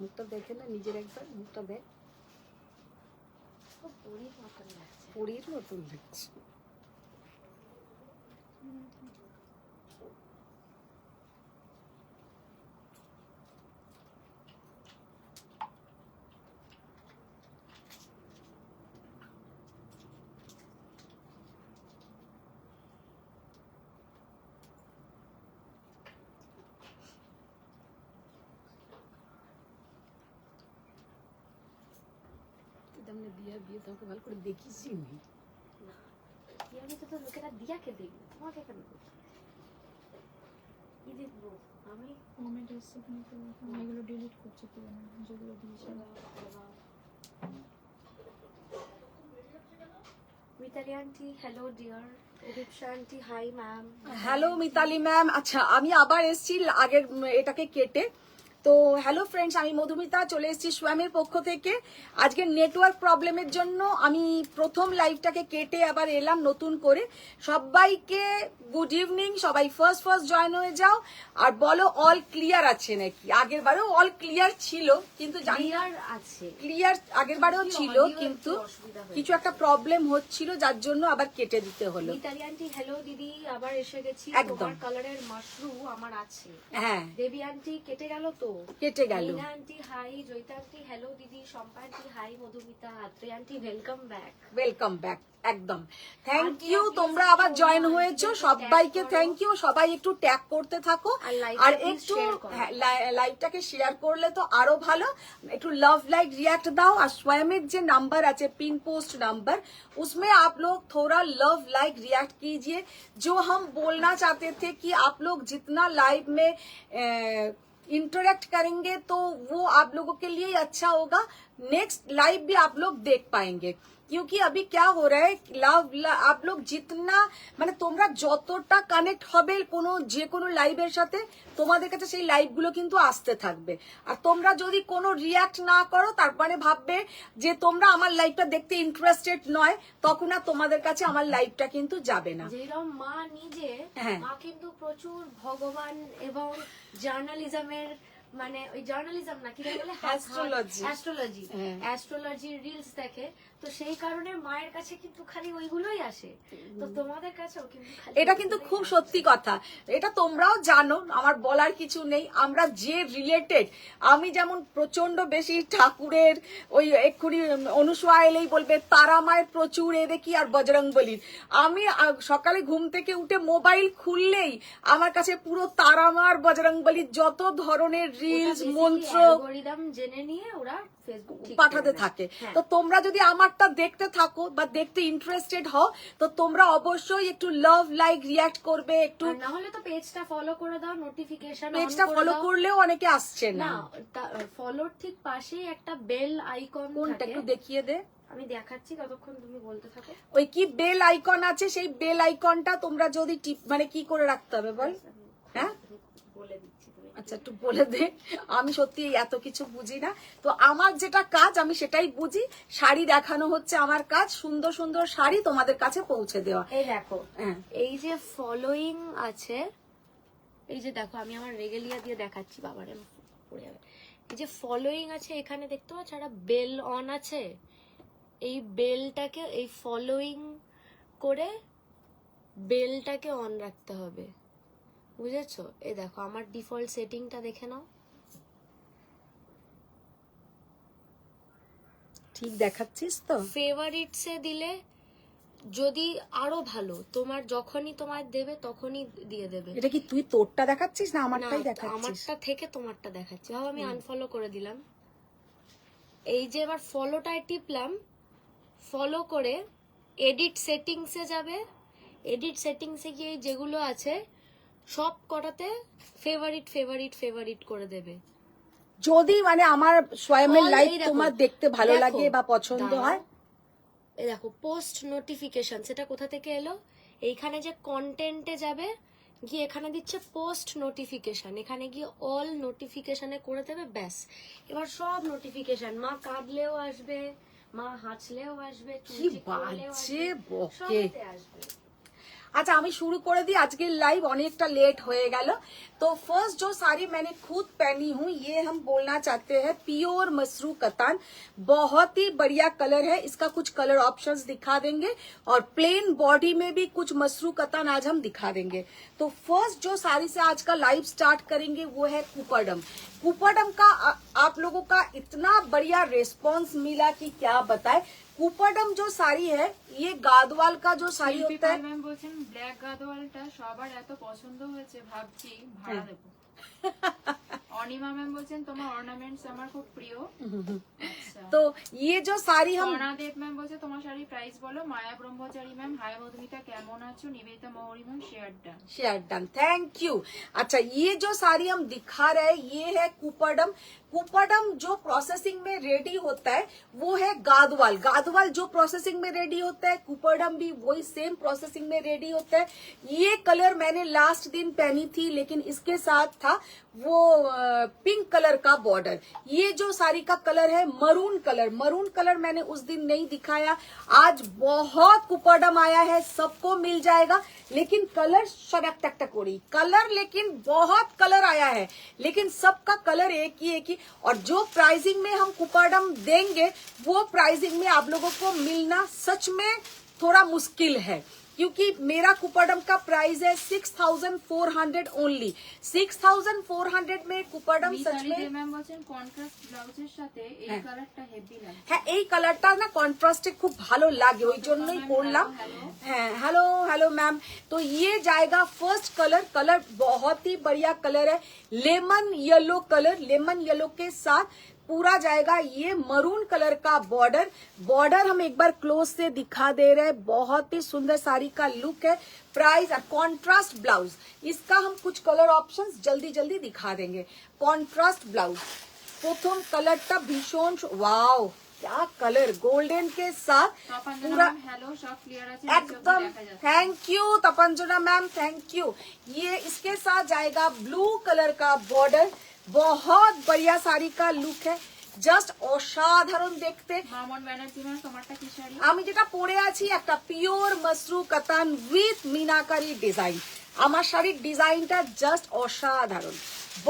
মুখটা দেখে না নিজের একবার, মুখটা দেখ, পরীর মতন লাগছে। পরীর মতন লাগছে। हमने दिया दिया तो ভালো করে দেখিসই নি। না আমি তো লোকেরা দিয়াকে দেখবো, তোমাকে কেন দেখবো? কি দেখবো আমি? কমেন্ট এসে কিন্তু আমি এগুলো ডিলিট করছি পুরনো যেগুলো দিয়েছি। Mitali aunty hello dear, Dipsha aunty hi ma'am. Hello Mitali ma'am. আচ্ছা আমি আবার এসেছি আগের এটাকে কেটে। তো হ্যালো ফ্রেন্ডস, আমি মধুমিতা চলে এসেছি সোয়ামের পক্ষ থেকে। আজকে নেটওয়ার্ক প্রবলেমের জন্য আমি প্রথম লাইভটাকে কেটে আবার এলাম নতুন করে। সবাইকে গুড ইভিনিং, সবাই ফার্স্ট জয়েন হয়ে যাও আর বলো অল ক্লিয়ার আছে নাকি। আগের বারেও অল ক্লিয়ার ছিল কিন্তু ক্লিয়ার আছে, ক্লিয়ার আগের বারেও ছিল কিন্তু কিছু একটা প্রবলেম হচ্ছিল যার জন্য আবার কেটে দিতে হলো। মিতালি আন্টি হ্যালো দিদি আবার এসে গেছি, একদম। তোমার কালারের মাশরুম আমার আছে। হ্যাঁ দেবী আন্টি কেটে গেল তো, কেটে গেল। Meena aunty hi, Joyita aunty hello দিদি, Shampa aunty hi, Madhumita, Atre aunty welcome back. Welcome back, একদম থ্যাংক ইউ। তোমরা আবার জয়েন হয়েছো, সবাইকে থ্যাংক ইউ। সবাই একটু ট্যাগ করতে থাকো আর একটু লাইভটাকে শেয়ার করলে তো আরো ভালো। একটু লাভ লাইক रिएक्ट দাও। আর स्वयमेर যে নাম্বার আছে पिन पोस्ट नंबर, उसमें आप लोग थोड़ा लव लाइक रिएक्ट कीजिए। जो हम बोलना चाहते थे कि आप लोग जितना लाइव में इंटरेक्ट करेंगे तो वो आप लोगों के लिए अच्छा होगा। नेक्स्ट लाइव भी आप लोग देख पाएंगे क्योंकि अभी क्या हो रहा है लव आप लोग जितना মানে তোমরা যতটা কানেক্ট হবে যে কোনো লাইভের সাথে তোমাদের কাছে সেই লাইভগুলো কিন্তু আসতে থাকবে। আর তোমরা যদি কোনো রিয়াক্ট না করো তার মানে ভাববে যে তোমরা আমার লাইভটা দেখতে ইন্টারেস্টেড নয়, তখন আর তোমাদের কাছে আমার লাইভটা কিন্তু যাবে না। যেরকম মা নিজে, মা কিন্তু প্রচুর ভগবান এবং জার্নালিজমের মানে ওই জার্নালিজম না কি বলে অ্যাস্ট্রোলজি রিলস দেখে, তো সেই কারণে মায়ের কাছে কিন্তু খালি ওইগুলোই আসে। তো তোমাদের কাছেও কিন্তু এটা কিন্তু খুব সত্যি কথা, এটা তোমরাও জানো, আমার বলার কিছু নেই। আমরা যে রিলেটেড, আমি যেমন প্রচন্ড বেশি ঠাকুরের ওই এক্ষুনি অনুসয়া এলেই বলবে তারা মায়ের প্রচুর এ দেখি আর বজরংবলীর। আমি সকালে ঘুম থেকে উঠে মোবাইল খুললেই আমার কাছে পুরো তারা মা আর বজরংবলীর যত ধরনের রিলস মন্ত্র জেনে নিয়ে ওরা পাঠাতে থাকে। তো তোমরা যদি আমারটা দেখতে থাকো বা দেখতে ইন্টারেস্টেড হও তো তোমরা অবশ্যই একটু লাভ লাইক রিঅ্যাক্ট করবে। একটু না হলে তো পেজটা ফলো করে দাও, নোটিফিকেশন পেজটা ফলো করলেও অনেকে আসছে না। ফলোর ঠিক পাশেই একটা বেল আইকন কোনটা একটু দেখিয়ে দে, আমি দেখাচ্ছি ততক্ষণ তুমি বলতে থাকো। ওই কি বেল আইকন আছে, সেই বেল আইকনটা তোমরা যদি মানে কি করে রাখতে হবে বল? হ্যাঁ বলে দিচ্ছি, আচ্ছা একটু বলে দে। আমি সত্যি এত কিছু বুঝি না, তো আমার যেটা কাজ আমি সেটাই বুঝি। শাড়ি দেখানো হচ্ছে আমার কাজ, সুন্দর সুন্দর শাড়ি তোমাদের কাছে পৌঁছে দেওয়া। এই দেখো এই যে ফলোইং আছে, এই যে দেখো আমি আমার রেগেলিয়া দিয়ে দেখাচ্ছি, বাবারে পড়ে যাবে। এই যে ফলোইং আছে এখানে দেখতে পাচ্ছ একটা বেল অন আছে, এই বেলটাকে এই ফলোইং করে বেলটাকে অন রাখতে হবে, বুঝেছো? এই দেখো আমার ডিফল্ট সেটিংটা দেখে নাও, ঠিক দেখাচ্ছিস তো? ফেভারিটসে দিলে যদি আরো ভালো, তোমার যখনই তোমার দেবে তখনই দিয়ে দেবে। এটা কি তুই তোরটা দেখাচ্ছিস না আমারটাই দেখাচ্ছিস? আমারটা থেকে তোমারটা দেখাচ্ছি। ভাব আমি আনফলো করে দিলাম, এই যে এবার ফলোটায় টিপলাম, ফলো করে এডিট সেটিংসে যাবে, এডিট সেটিংসে গিয়ে যেগুলো আছে সব কটাতে ফেভারিট ফেভারিট ফেভারিট করে দেবে। যদি মানে আমার স্বয়মের লাইভ তোমার দেখতে ভালো লাগে বা পছন্দ হয়, এই দেখো পোস্ট নোটিফিকেশন, সেটা কোথা থেকে এলো? এইখানে যে কন্টেন্টে যাবে, গিয়ে এখানে দিচ্ছে পোস্ট নোটিফিকেশন, এখানে গিয়ে অল নোটিফিকেশনে করে দেবে, ব্যাস। এবার সব নোটিফিকেশন, মা কাঁদলেও আসবে, মা হাসলেও আসবে, কি বাজে বকে। अच्छा আমি শুরু করে दी আজকের লাইভ অনেকটা लेट হয়ে গেল तो फर्स्ट जो साड़ी मैंने खुद पहनी हूँ ये हम बोलना चाहते हैं प्योर मसरू कतान बहुत ही बढ़िया कलर है इसका कुछ कलर ऑप्शंस दिखा देंगे और प्लेन बॉडी में भी कुछ मसरू कतान आज हम दिखा देंगे तो फर्स्ट जो साड़ी से आज का लाइव स्टार्ट करेंगे वो है कुपरडम कुपरडम का आप लोगों का इतना बढ़िया रेस्पॉन्स मिला कि क्या बताए कुपरडम जो साड़ी है ये गादवाल का जो साड़ी होता है ম্যাম বলছেন ব্ল্যাক গাদওয়ালটা সবার এত পছন্দ হয়েছে ভাবছি ভাড়া দেব। অনিমা ম্যাম বলছেন তোমার অর্নামেন্টস আমার খুব প্রিয়। আচ্ছা तो ये जो साड़ी हम অনাদেব ম্যাম বলছে তোমার শাড়ি প্রাইস বলো। মায়া ব্রহ্মচারী ম্যাম হাই মধুমিতা কেমন আছো। নিবেদিতা মৌরি ma'am share done. Share done thank you अच्छा ये जो साड़ी हम दिखा रहे हैं ये है कुपरडम कुपरडम जो प्रोसेसिंग में रेडी होता है वो है गादवाल गादवाल जो प्रोसेसिंग में रेडी होता है कुपरडम भी वही सेम प्रोसेसिंग में रेडी होता है ये कलर मैंने लास्ट दिन पहनी थी लेकिन इसके साथ था वो पिंक कलर का बॉर्डर ये जो साड़ी का कलर है मरून कलर मैंने उस दिन नहीं दिखाया आज बहुत कुपरडम आया है सबको मिल जाएगा लेकिन कलर सब एक कलर लेकिन बहुत कलर आया है लेकिन सबका कलर एक ही और जो प्राइसिंग में हम कुपरडम देंगे वो प्राइसिंग में आप लोगों को मिलना सच में थोड़ा मुश्किल है क्योंकि मेरा कुपरडम का प्राइस है 6400 ओनली 6400 में कुपरडम सच में ম্যাম বলছেন কন্ট্রাস্ট ব্লাউজের সাথে এই কালারটা হেভি লাগে। হ্যাঁ এই কালারটা না কন্ট্রাস্টে খুব ভালো লাগে ওই জন্যই করলাম হ্যাঁ हेलो हेलो मैम तो ये जाएगा फर्स्ट कलर बहुत ही बढ़िया कलर है लेमन येलो के साथ पूरा जाएगा ये मरून कलर का बॉर्डर हम एक बार क्लोज से दिखा दे रहे हैं बहुत ही सुंदर साड़ी का लुक है प्राइस और कॉन्ट्रास्ट ब्लाउज इसका हम कुछ कलर ऑप्शंस जल्दी दिखा देंगे कॉन्ट्रास्ट ब्लाउज प्रथम कलरটা ভীষণ वाओ क्या कलर गोल्डन के साथ पूरा হ্যালো সব ক্লিয়ার আছে एकदम thank you Tapanjana ma'am thank you ये इसके साथ जाएगा ब्लू कलर का बॉर्डर बहुत बढ़िया साड़ी का लुक है জাস্ট অসাধারণ দেখতে মামন ব্যানার্জি ম্যাম তোমারটা কি শাড়ি। আমি যেটা পরে আছি একটা পিওর মসরু কাতান উইথ मीनाकारी डिजाइन আমার শাড়ির ডিজাইনটা জাস্ট অসাধারণ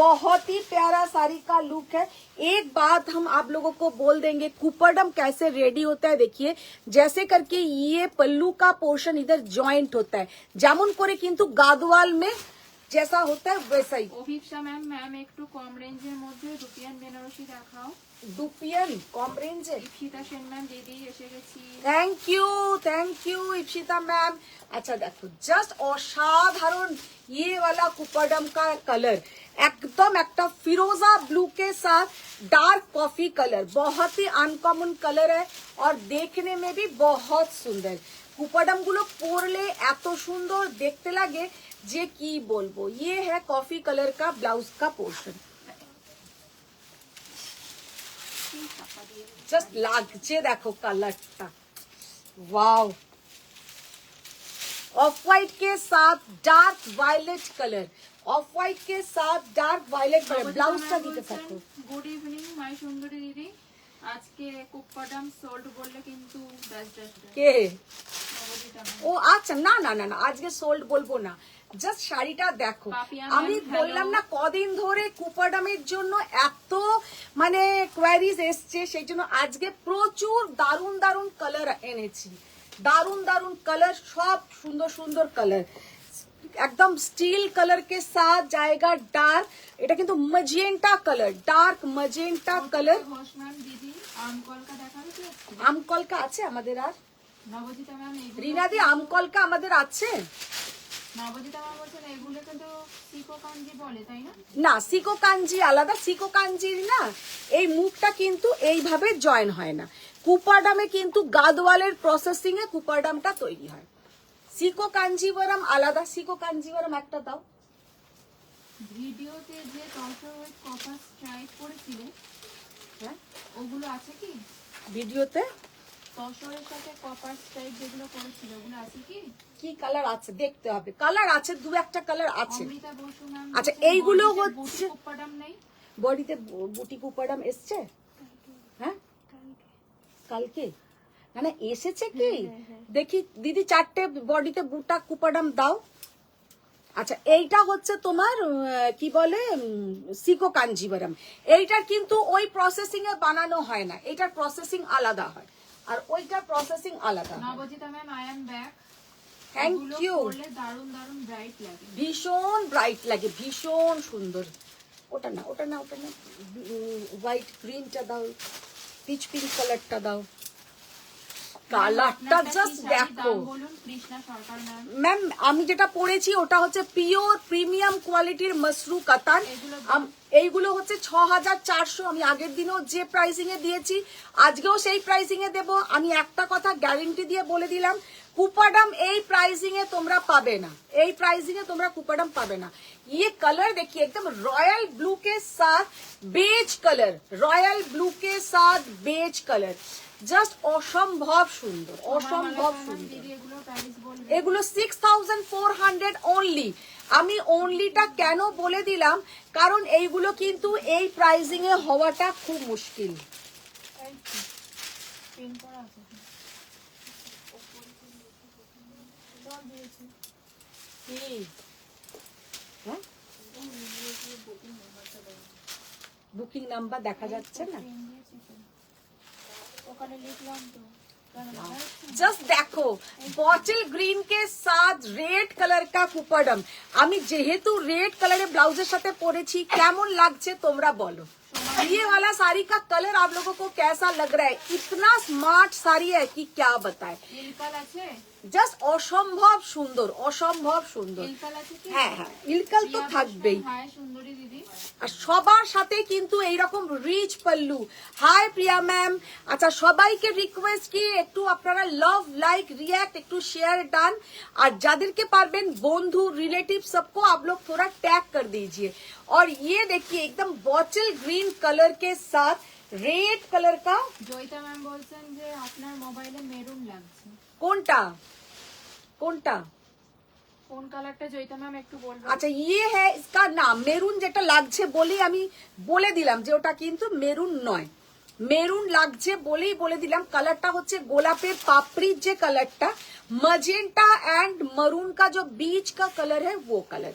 बहुत ही प्यारा साड़ी का लुक है एक बात हम आप लोगों को बोल देंगे कुपरडम कैसे रेडी होता है देखिए जैसे करके ये पल्लू का पोर्शन इधर जॉइंट होता है যেমন করে কিন্তু গাদওয়াল में जैसा होता है वैसा ही অভিপ্সা ম্যাম একটু কম রেঞ্জের মধ্যে রুপিয়ান বেনারসি দেখাও। दुपियन कम रेंज है ইপসিতা সেন ম্যাম দিদি এসে গেছি। थैंक यू इप्सिता मैम अच्छा देखो जस्ट असाधारण ये वाला कुपरडम का कलर एकदम একটা फिरोजा ब्लू के साथ डार्क कॉफी कलर बहुत ही अनकॉमन कलर है और देखने में भी बहुत सुंदर कुपरडम गुलो পরলে এত সুন্দর দেখতে লাগে যে কি বলবো ये है कॉफी कलर का ब्लाउज का पोर्शन জাস্ট লাগছে দেখো কালারটা वाओ ऑफ वाइट के साथ dark violet colour off white के साथ डार्क वायलेट कलर ब्लाउज का दिखे থাকো গুড ইভিনিং মাই সুন্দরী দিদি আজকে কুপরডাম সোল্ড বললে কিন্তু ব্যাস কে ও আচ্ছা না না না না আজকে সোল্ড বলবো না জাস্ট শাড়িটা দেখো আমি বললাম না কদিন ধরে কুপরডামের জন্য এত মানে কোয়ারিজ এসছে সেই জন্য আজকে প্রচুর দারুণ কালার এনেছি দারুণ কালার সব সুন্দর কালার एकदम स्टील कलर के साथ जाएगा डार्क এটা কিন্তু magenta colour dark magenta colour Ghosh ma'am দিদি আমকলকা দেখাবে কি আজকে। আমকলকা আছে আমাদের আর নবজিতা ম্যাম এইগুলো রিনাদি আমকলকা আমাদের আছে নবজিতা ম্যাম বলছেন এগুলো কিন্তু সিকো কাঞ্জি বলে তাই না। না সিকো কাঞ্জি আলাদা সিকো কাঞ্জির না এই মুখটা কিন্তু এইভাবে জয়েন হয় না কুপরডামে কিন্তু গাদওয়ালের প্রসেসিং এ কুপরডামটা তৈরি হয় সিকো কাঞ্জিবরম আলাদা সিকো কাঞ্জিবরম একটা দাও ভিডিওতে যে টসর উইথ কপার স্ট্রাইপ করেছিলে হ্যাঁ ওগুলো আছে কি। ভিডিওতে টসরের সাথে কপার স্ট্রাইপ যেগুলো করেছিল ওগুলো আছে কি। কি কালার আছে দেখতে হবে কালার আছে দু একটা কালার আছে অমৃতা বসু ম্যাম আচ্ছা এইগুলো হচ্ছে কুপরডাম নেই বডিতে বুটি কুপরডাম এসছে হ্যাঁ কালকে মানে এসেছে কি দেখি দিদি, 4টে বডিতে বুটা কুপাডাম দাও। আচ্ছা, এইটা হচ্ছে তোমার কি বলে সিকো কাঞ্জিভারাম। এইটার কিন্তু ওই প্রসেসিং এ বানানো হয় না, এটার প্রসেসিং আলাদা হয় আর ওইটার প্রসেসিং আলাদা হয়। Nabajita ma'am, I am back. Thank you. দারুন দারুন ব্রাইট লাগে, ভীষণ ব্রাইট লাগে, ভীষণ সুন্দর। ওটা না, ওটা না, ওটা না, হোয়াইট গ্রিনটা দাও, পিচ পিঙ্ক কালারটা দাও। কালারটা জাস্ট দেখো বলুন। কৃষ্ণা সরকার ম্যাম, ম্যাম, আমি যেটা পরেছি ওটা হচ্ছে পিওর প্রিমিয়াম কোয়ালিটির মসরু কাতান। এইগুলো হচ্ছে 6400। আমি আগের দিনও যে প্রাইসিং এ দিয়েছি আজকেও সেই প্রাইসিং এ দেবো। আমি একটা কথা গ্যারেন্টি দিয়ে বলে দিলাম, কুপাডাম এই প্রাইসিং এ তোমরা পাবে না, এই প্রাইসিং এ তোমরা কুপাডাম পাবে না। ये कलर देखिए एकदम रॉयल ब्लू के साथ बेज कलर, रॉयल ब्लू के साथ बेज कलर, জাস্ট অসম্ভব সুন্দর, অসম্ভব সুন্দর। এগুলো 6400 অনলি। আমি অনলিটা কেন বলে দিলাম, কারণ এইগুলো কিন্তু এই প্রাইসিং এ হওয়াটা খুব মুশকিল। বুকিং নাম্বার দেখা যাচ্ছে না, ওখানে লিখলাম তো। जस्ट देखो बॉटल ग्रीन के साथ रेड कलर का कुपाडम। আমি যেহেতু রেড কালারের ব্লাউজের সাথে পরেছি, কেমন লাগছে তোমরা বলো। ये वाला साड़ी का कलर आप लोगों को कैसा लग रहा है? इतना स्मार्ट साड़ी है कि क्या बताए। ইলকাল আছে, জাস্ট অসম্ভব সুন্দর, অসম্ভব সুন্দর। ইলকাল আছে কি? হ্যাঁ হ্যাঁ, ইলকাল তো থাকবেই। হাই সুন্দরী দিদি। আর সবার সাথে কিন্তু এইরকম রিচ পাল্লু। হাই প্রিয়া ম্যাম। আচ্ছা, সবাইকে রিকোয়েস্ট কি একটু আপনারা লাভ, লাইক, रिएक्ट, একটু শেয়ার ডান। আর যাদেরকে পারবেন বন্ধু रिलेटिव सबको आप लोग थोड़ा टैग कर दीजिए। और ये देखिए एकदम बॉटल ग्रीन कलर के साथ रेड कलर का। জয়িতা ম্যাম বলছেন যে আপনার মোবাইলে মেরুন লাগছে। কোনটা কোনটা? কোন কালারটা জয়িতা ম্যাম একটু বলবেন? আচ্ছা, ये है इसका नाम। মেরুন যেটা লাগছে বলেই আমি বলে দিলাম যে ওটা কিন্তু মেরুন নয়, মেরুন লাগছে বলেই বলে দিলাম। কালারটা হচ্ছে গোলাপের পাপড়ির যে কালারটা, मजेंटा एंड मरून का जो बीच का कलर है वो कलर।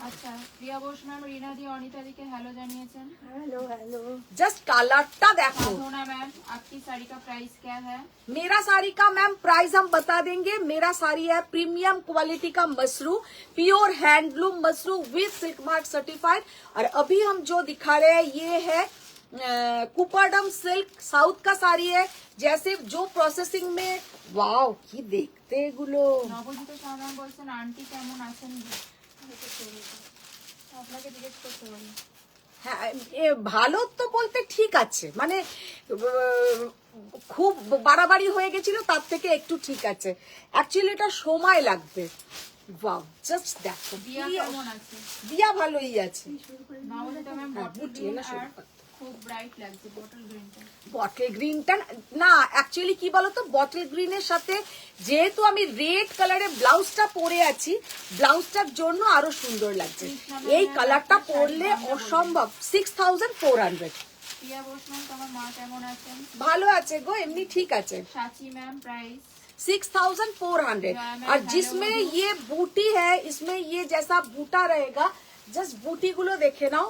আচ্ছা, প্রিয়া বোস ম্যাম রিনা দি অনিতা দিকে হ্যালো জানিয়েছেন। Hello hello. जस्ट कलरটা देखो। सोना मैम, आपकी साड़ी का प्राइस क्या है? मेरा साड़ी का मैम प्राइस हम बता देंगे। मेरा साड़ी है प्रीमियम क्वालिटी का Mashru, pure handloom Mashru with silk mark certified. और अभी हम जो दिखा रहे हैं ये है कुपाडम सिल्क, साउथ का साड़ी है। जैसे जो प्रोसेसिंग में, वाओ কি দেখতে এগুলো। নবজিত সাহা বলছেন আন্টি কেমন আছেন? আপনাকে জিজ্ঞেস করতে পারি। হ্যাঁ, ভালো তো বলতে ঠিক আছে, মানে খুব বাড়াবাড়ি হয়ে গেছিল, তার থেকে একটু ঠিক আছে। অ্যাকচুয়ালি এটা সময় লাগবে। ওয়াও, জাস্ট দেখো দিয়া কেমন আছে? দিয়া ভালোই আছে। নবজিত ম্যাম হ্যাঁ, বটল বুটিয়ে গ্রিন না শুরু আর করতে। খুব ব্রাইট লাগছে বটল গ্রিনটা। বটল গ্রিনটা না, অ্যাকচুয়ালি কি বলতো, বটল গ্রিনের সাথে যেহেতু আমি রেড কালারের ব্লাউজটা পরে আছি, ব্লাউজটার জন্য আরো সুন্দর লাগছে। এই কালারটা পরলে অসম্ভব। 6400। প্রিয়া বোস ম্যাম, তোমার মা কেমন আছেন? ভালো আছে গো, এমনি ঠিক আছে। সাচি ম্যাম প্রাইস 6400। और जिसमें ये बूटी है, इसमें ये जैसा बूटा रहेगा, जस्ट बूटी गुलो देखे नाओ।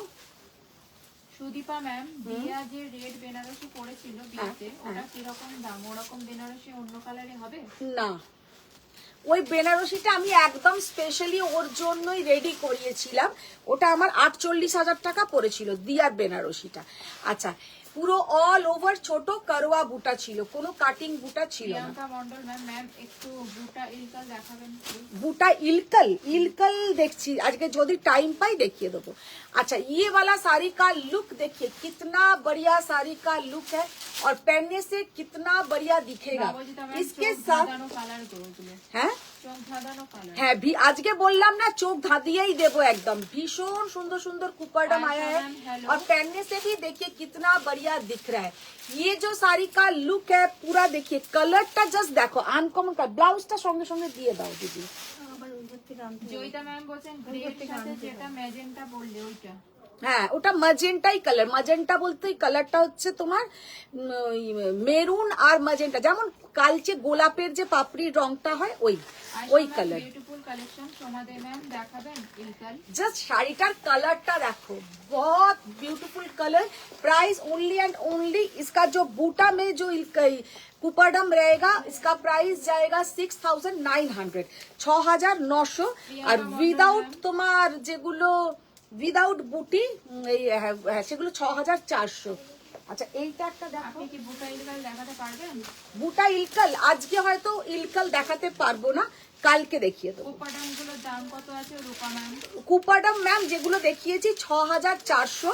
সুদীপা ম্যাম, দিয়া যে রেড বেনারসি পরেছিল বিয়েতে, ওটা কিরকম দাম? ওরকম বেনারসি অন্য কালারে হবে না, ওই বেনারসিটা আমি একদম স্পেশালি ওর জন্যই রেডি করিয়েছিলাম। ওটা আমার 48,000 টাকা পড়েছিল দিয়ার বেনারসিটা। আচ্ছা, পুরো অল ওভার ছোট করোয়া বুটা ছিল, কোনো কাটিং বুটা ছিল না। প্রিয়াঙ্কা মন্ডল ম্যাম, ম্যাম একটু বুটা ইলকাল দেখাবেন প্লিজ। बूटा इलकल, इलकल देखी आज के जो टाइम पाई देखिए देबो। अच्छा, ये वाला साड़ी का लुक देखिए, कितना बढ़िया साड़ी का लुक है और पहनने से कितना बढ़िया दिखेगा। इसके साथ কালার করগুলো, হ্যাঁ চোখ ধাঁধানো কালার। হ্যাঁ, আজকে বললাম না চোখ ধাঁধিয়েই দেবো একদম। ভীষণ সুন্দর সুন্দর कुपरडम आया है और पहनने से भी देखिए कितना बढ़िया दिख रहा है। ये जो साड़ी का लुक है पूरा देखिए, कलरটা জাস্ট দেখো, আনকমন কালার। ব্লাউজটা সঙ্গে সঙ্গে দিয়ে দাও দিদি। জয়িতা ম্যাম বলছেন গ্রের সাথে যেটা ম্যাজেন্টা বললে ওইটা। হ্যাঁ ওটা ম্যাজেন্টাই কালার, ম্যাজেন্টা বলতে কালারটা হচ্ছে তোমার মেরুন আর ম্যাজেন্টা, যেমন কালচে গোলাপের যে পাপড়ির রংটা হয় ওই কালার। বিউটিফুল কালেকশন সোমাদে ম্যাম দেখাবেন ইলকাল। जस्ट শাড়িটার কালারটা দেখো, बहुत beautiful colour. Price only and only इसका जो बूटा में जो कुपरडम रहेगा इसका प्राइस जाएगा 6,900, 6,900। আর উইদাউট তোমার যেগুলো উইদাউট বুটি সেগুলো 6,400। আচ্ছা এইটা একটা দেখো, আপনি কি বুটা ইলকাল দেখাতে পারবেন? বুটা ইলকাল আজকে হয়তো ইলকাল দেখাতে পারবো না, কালকে দেখিয়ে দেবো। কুপাডাম গুলোর দাম কত আছে রূপা ম্যাম? কুপাডাম ম্যাম যেগুলো দেখিয়েছি 6,400,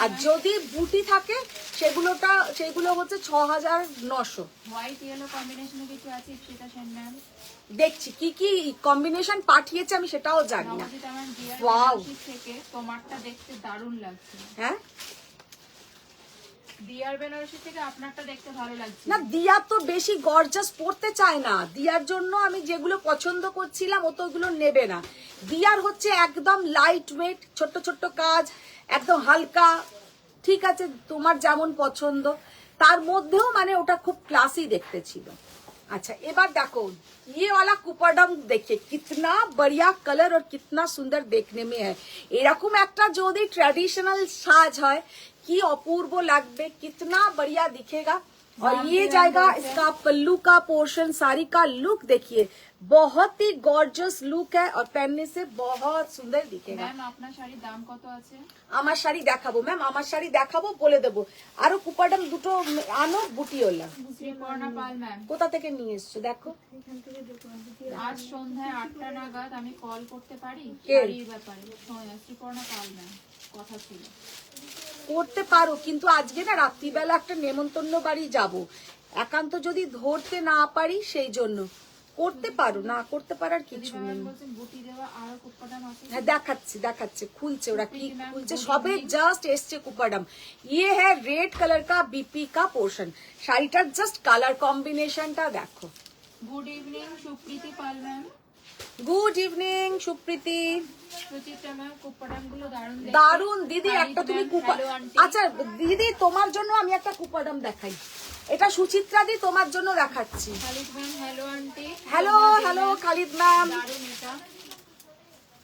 আর যদি বুটি থাকে সেগুলো হচ্ছে 6,900। হোয়াইট ইয়েলো কম্বিনেশনে কিছু আছে ইপসিতা সেন ম্যাম? দেখছি কি কি কম্বিনেশন পাঠিয়েছে আমি সেটাও জানি না। নবজিতা ম্যাম ডিয়ার Wow! বেনারসি থেকে তোমারটা দেখতে দারুণ লাগছে। হ্যাঁ ডিয়ার বেনারসি থেকে আপনারটা দেখতে ভালো লাগছে। না দিয়া তো বেশি গর্জাস পড়তে চায় না, দিয়ার জন্য আমি যেগুলো পছন্দ করছিলাম ও তো ওগুলো নেবে না। দিয়ার হচ্ছে একদম লাইট ওয়েট, ছোট্ট ছোট্ট কাজ, একদম হালকা, ঠিক আছে তোমার যেমন পছন্দ, তার মধ্যেও মানে ওটা খুব ক্লাসি দেখতে ছিল। अच्छा এবার দেখো ये वाला कुपरडम देखिए कितना बढ़िया कलर और कितना सुंदर देखने में है। এরকম একটা যদি ট্র্যাডিশনাল সাজ হয় কি অপূর্ব লাগবে, कितना बढ़िया दिखेगा। और ये जाएगा इसका पल्लू का पोर्शन, साड़ी का लुक देखिए बहुत ही गॉर्जियस लुक है और पहनने से बहुत सुंदर दिखेगा। ম্যাম আপনার শাড়ির দাম কত আছে? আমার শাড়ি দেখাবো ম্যাম, আমার শাড়ি দেখাবো, বলে দেবো। আরো কুপারডাম দুটো আনো বুটিওলা। শ্রীপর্ণা পাল ম্যাম কোথা থেকে নিয়ে এসছো দেখো। আজ সন্ধ্যায় 8টা নাগাদ আমি কল করতে পারি কে? শাড়ির ব্যাপারে? শ্রীপর্ণা পাল ম্যাম কথা ছিল। করতে পারো, কিন্তু আজকে না রাত্রিবেলা একটা নেমন্তন্ন বাড়ি যাব, একান্ত যদি ধরতে না পারি সেই জন্য। করতে পারো, না করতে পারার কিছু ম্যাম নেই। বলছেন বুটি দেওয়া আরো কুপাডাম আছে? হ্যাঁ দেখাচ্ছে খুলছে, ওরা কি খুলছে, সবে জাস্ট এসছে কুপাডাম। ইয়ে হ্যাঁ রেড কালার কা বিপি কা পোর্শন, শাড়িটার জাস্ট কালার কম্বিনেশনটা দেখো। Good evening Supriti Pal ma'am. Good evening Supriti. Suchitra ma'am Kuppadam গুলো দারুণ দেখতে। দারুন দিদি, একটা তুমি কুপা, হ্যালো আন্টি। আচ্ছা দিদি তোমার জন্য আমি একটা কুপাডাম দেখাই, এটা সুচিত্রা দি তোমার জন্য দেখাচ্ছি। Khalid ma'am hello aunty. Hello hello Khalid ma'am, দারুণ এটা।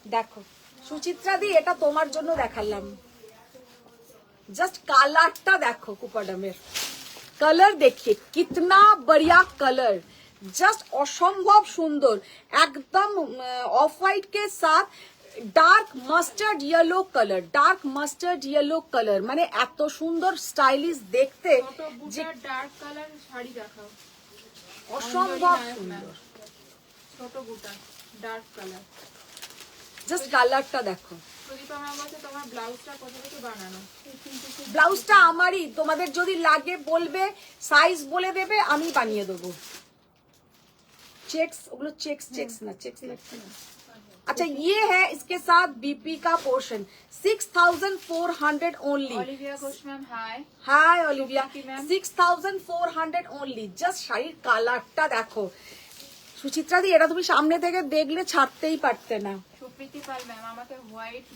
দেখো সুচিত্রা দি এটা তোমার জন্য দেখালাম। জাস্ট কালারটা দেখো কুপাডামের, কালার देखिए कितना बढ़िया कलर, जस्ट असंभव सुंदर, एकदम ऑफ वाइट के साथ dark mustard yellow colour, dark mustard yellow colour, মানে এত সুন্দর স্টাইলিশ দেখতে ছোট বুটার ডার্ক কালার শাড়ি দেখাও। অসম্ভব নায়ক সুন্দর। ম্যাম। ছোট বুটার ডার্ক কালার। জাস্ট কালারটা দেখো। সুদীপা ম্যাম বলছে তোমার ব্লাউজটা কোথা থেকে বানানো? ব্লাউজটা আমারই, তোমাদের যদি লাগে বলবে, সাইজ বলে দেবে, আমি বানিয়ে দেবো। चेक्स, ওগুলো चेक्स ना चेक्स लगते हैं। अच्छा ये है इसके साथ बीपी का portion 6,400 only. Olivia Ghosh ma'am hi. Hi Olivia, Supriti ma'am. 6,400 only. Just শাড়ির কালারটা দেখো সুচিত্রা দি, এটা তুমি সামনে থেকে দেখলে ছাড়তেই পারতে না। সুপ্রীতি পাল ম্যাম আমাকে হোয়াইট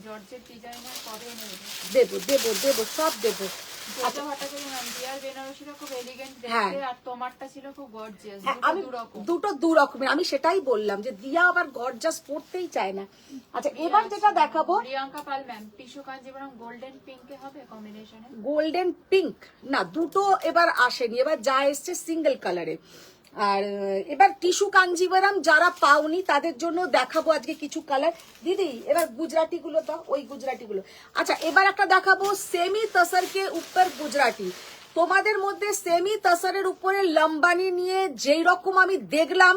জর্জেট ডিজাইনার কবে এনে দেবে? দেবো দেবো দেবো, সব দেবো। জোজো ভট্টাচার্য ম্যাম ডিয়ার বেনারসিটা খুব এলিগেন্ট হ্যাঁ। দেখতে আর তোমারটা ছিল খুব গর্জিয়াস। হ্যাঁ, দুটো আমি দুরকম। দুটো দু রকমের, আমি সেটাই বললাম যে দিয়া আবার গর্জাস পড়তেই চায় না। আচ্ছা এবার যেটা দেখাবো প্রিয়াঙ্কা পাল ম্যাম টিস্যু কাঞ্জিবরম গোল্ডেন পিঙ্কে হবে কম্বিনেশনে? গোল্ডেন পিঙ্ক না, দুটো এবার আসেনি, এবার যা এসছে সিঙ্গেল কালারে। আর এবার টিস্যু কাঞ্জিবরম যারা পাওনি তাদের জন্য দেখাবো আজকে কিছু কালার। দিদি এবার গুজরাটি গুলো তো, ওই গুজরাটি গুলো। আচ্ছা এবার একটা দেখাবো সেমি তসর কে উপর গুজরাটি। তোমাদের মধ্যে সেমি তসরের উপরে লম্বানি নিয়ে যেই রকম আমি দেখলাম,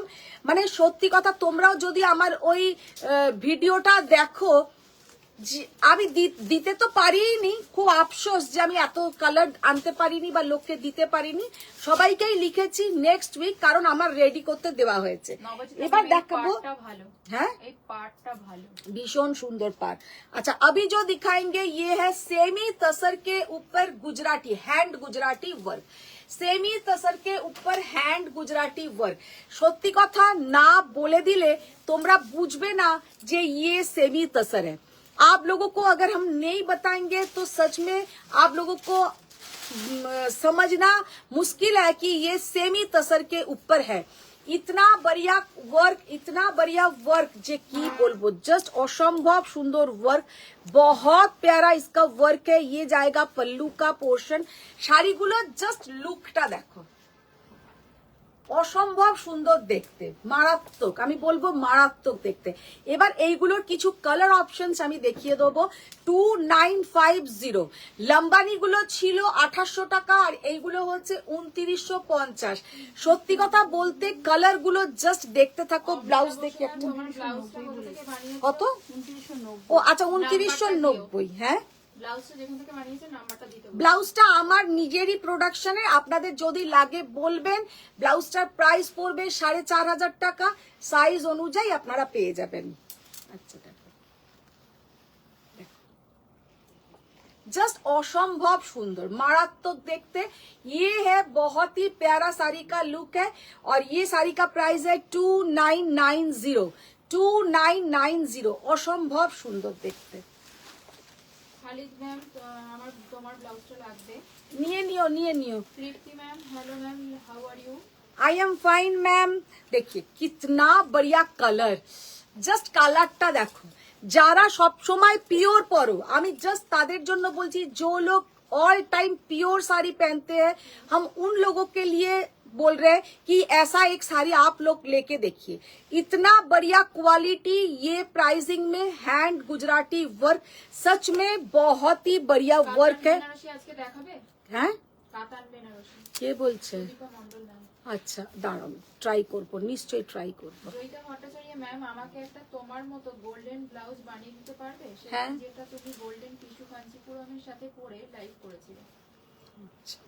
মানে সত্যি কথা তোমরাও যদি আমার ওই ভিডিওটা দেখো, আমি দিতে তো পারিনি, খুব আফসোস যে আমি এত কালার আনতে পারিনি বা লোককে দিতে পারিনি। সবাইকেই লিখেছি নেক্সট উইক, কারণ আমার রেডি করতে দেওয়া হয়েছে। এবার দেখাবো, হ্যাঁ এই পার্টটা ভালো, भीषण सुंदर पार। अच्छा अभी जो दिखाएंगे ये है सेमी तसर के ऊपर Gujarati hand Gujarati work, semi tussar के ऊपर हैंड गुजराती वर्क। সত্যি কথা না বলে দিলে তোমরা বুঝবে না যে ये सेमी तसर है। आप लोगों को अगर हम नहीं बताएंगे तो सच में आप लोगों को समझना मुश्किल है कि ये सेमी तसर के ऊपर है। इतना बढ़िया वर्क जे की बोलबो, जस्ट असंभव सुंदर वर्क, बहुत प्यारा इसका वर्क है। ये जाएगा पल्लू का पोर्शन। শাড়িগুলো জাস্ট লুকটা দেখো, অসম্ভব সুন্দর দেখতে, মারাত্মক, আমি বলবো মারাত্মক দেখতে। এবার এইগুলোর কিছু কালার অপশনস আমি দেখিয়ে দেবো। 2950 লম্বানিগুলো ছিল 2800 টাকা আর এইগুলো হচ্ছে 2950। সত্যি কথা বলতে কালার গুলো জাস্ট দেখতে থাকো। ব্লাউজ দেখি একটা, কত? ও আচ্ছা 2990। হ্যাঁ, ব্লাউজটা আমার নিজেরই প্রোডাকশনে, আপনাদের যদি লাগে বলবেন। ব্লাউজটার প্রাইস পড়বে 4500 টাকা, সাইজ অনুযায়ী আপনারা পেয়ে যাবেন। আচ্ছা जस्ट असंभव सुंदर, मारात्मक देखते। ये है बहुत ही प्यारा साड़ी का लुक है और ये साड़ी का प्राइस है 2990। असंभव सुंदर देखते। খালিদ ম্যাম, আমার তোমার ব্লাউজটা লাগবে। নিয়ে নিও। Tripti ma'am, hello ma'am, how are you? I am fine ma'am. देखिए कितना बढ़िया कलर, জাস্ট কালারটা দেখো। যারা সব সময় পিওর পরো, আমি জাস্ট তাদের জন্য বলছি, जो लोग ऑल टाइम प्योर साड़ी पहनते हैं, हम उन लोगों के लिए बोल रहे हैं कि ऐसा एक साड़ी आप लोग लेके देखिए। इतना बढ़िया क्वालिटी, ये प्राइसिंग में, हैंड गुजराती वर्क, सच में बहुत ही बढ़िया वर्क है। আজকে দেখাবে? হ্যাঁ, কাতান বেনারসি। কে বলছে? দীপা মণ্ডল ম্যাম। আচ্ছা দাঁড়ান, ট্রাই করবো, নিশ্চয়ই ট্রাই করবো। জয়িতা ভট্টাচার্য ম্যাম, আমাকে একটা তোমার মতো গোল্ডেন ব্লাউজ বানিয়ে দিতে পারবে? হ্যাঁ। যেটা তুমি গোল্ডেন টিস্যু কাঞ্চিপুরমের সাথে পরে লাইভ করেছিলে। আচ্ছা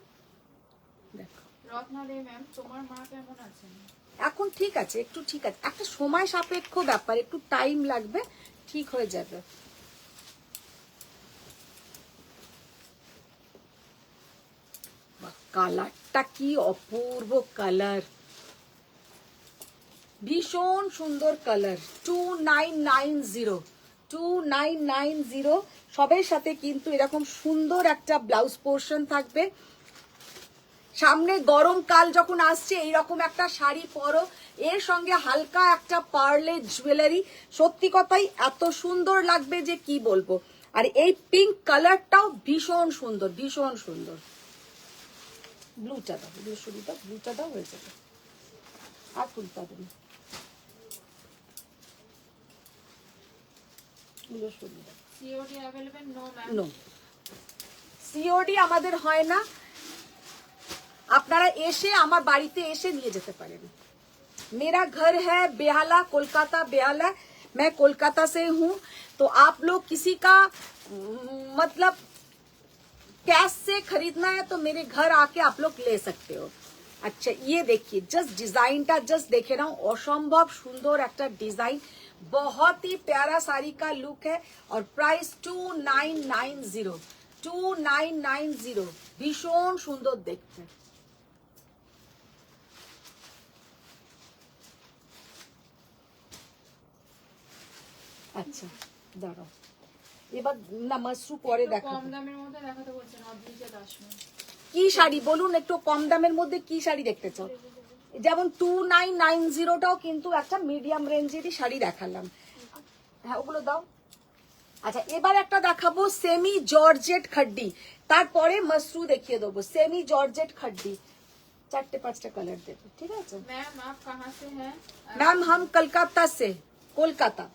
দেখো, রত্না দে ম্যাম, তোমার মা কেমন আছেন? এখন ঠিক আছে, একটু ঠিক আছে, একটা সময় সাপেক্ষ ব্যাপার, একটু টাইম লাগবে, ঠিক হয়ে যাবে। কালারটা কি অপূর্ব কালার, ভীষণ সুন্দর কালার। 2990 সবের সাথে কিন্তু এরকম সুন্দর একটা ব্লাউজ পোর্শন থাকবে। সামনে গরমকাল যখন আসছে, এইরকম একটা শাড়ি পরো, এর সঙ্গে হালকা একটা পার্লে জুয়েলারি, সত্যি কথাই এত সুন্দর লাগবে যে কি বলবো। আর এই পিঙ্ক কালারটাও ভীষণ সুন্দর, ভীষণ সুন্দর। ব্লুটা দাও, ব্লুটা দাও, হয়ে যাবে। আর ফুলটা দেবে, COD available? No ma'am. No, COD আমাদের হয় না। আপনারা এসে আমার বাড়িতে এসে নিয়ে যেতে পারেন। मेरा घर है बेहाला, कोलकाता बेहाला, मैं कोलकाता से हूँ। तो आप लोग किसी का मतलब कैश से खरीदना है तो मेरे घर आके आप लोग ले सकते हो। अच्छा ये देखिए, जस्ट डिजाइनটা जस्ट দেখে নাও, অসম্ভব সুন্দর একটা ডিজাইন, बहुत ही प्यारा साड़ी का लुक है और प्राइस 2990। ভীষণ সুন্দর দেখতে। আচ্ছা দাঁড়াও, এবার না মাশরু পরে একটু দেখাবো। কম দামের মধ্যে দেখাতে বলছেন অদ্রিজা দাস ম্যাম। কি শাড়ি বলুন, একটু কম দামের মধ্যে কি শাড়ি দেখতে চাও? যেমন 2990টাও কিন্তু একটা মিডিয়াম রেঞ্জেরই শাড়ি দেখালাম। হ্যাঁ ওগুলো দাও। আচ্ছা এবার একটা দেখাবো সেমি জর্জেট খাড্ডি, তারপরে মাশরু দেখিয়ে দেবো। সেমি জর্জেট খাড্ডি, 4-5টা কালার দেবো, ঠিক আছে? मैम आप कहाँ से हैं? मैम हम कलकत्ता से, कोलकाता।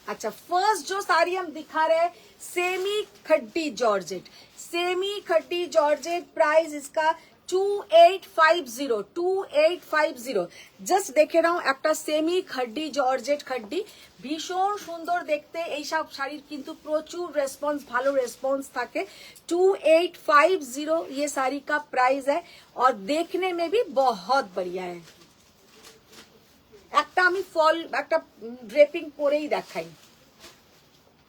अच्छा फर्स्ट जो साड़ी हम दिखा रहे हैं, semi khaddi georgette. Semi khaddi georgette, price इसका 2850। জাস্ট দেখে নাও, একটা সেমি খাড্ডি জর্জেট খাড্ডি, ভীষণ সুন্দর দেখতে। এইসব শাড়ির কিন্তু প্রচুর রেসপন্স, ভালো রেসপন্স থাকে। 2850 ये साड़ी का प्राइस है और देखने में भी बहुत बढ़िया है। একটা আমি ফল একটা ড্রেপিং পরেই দেখাই।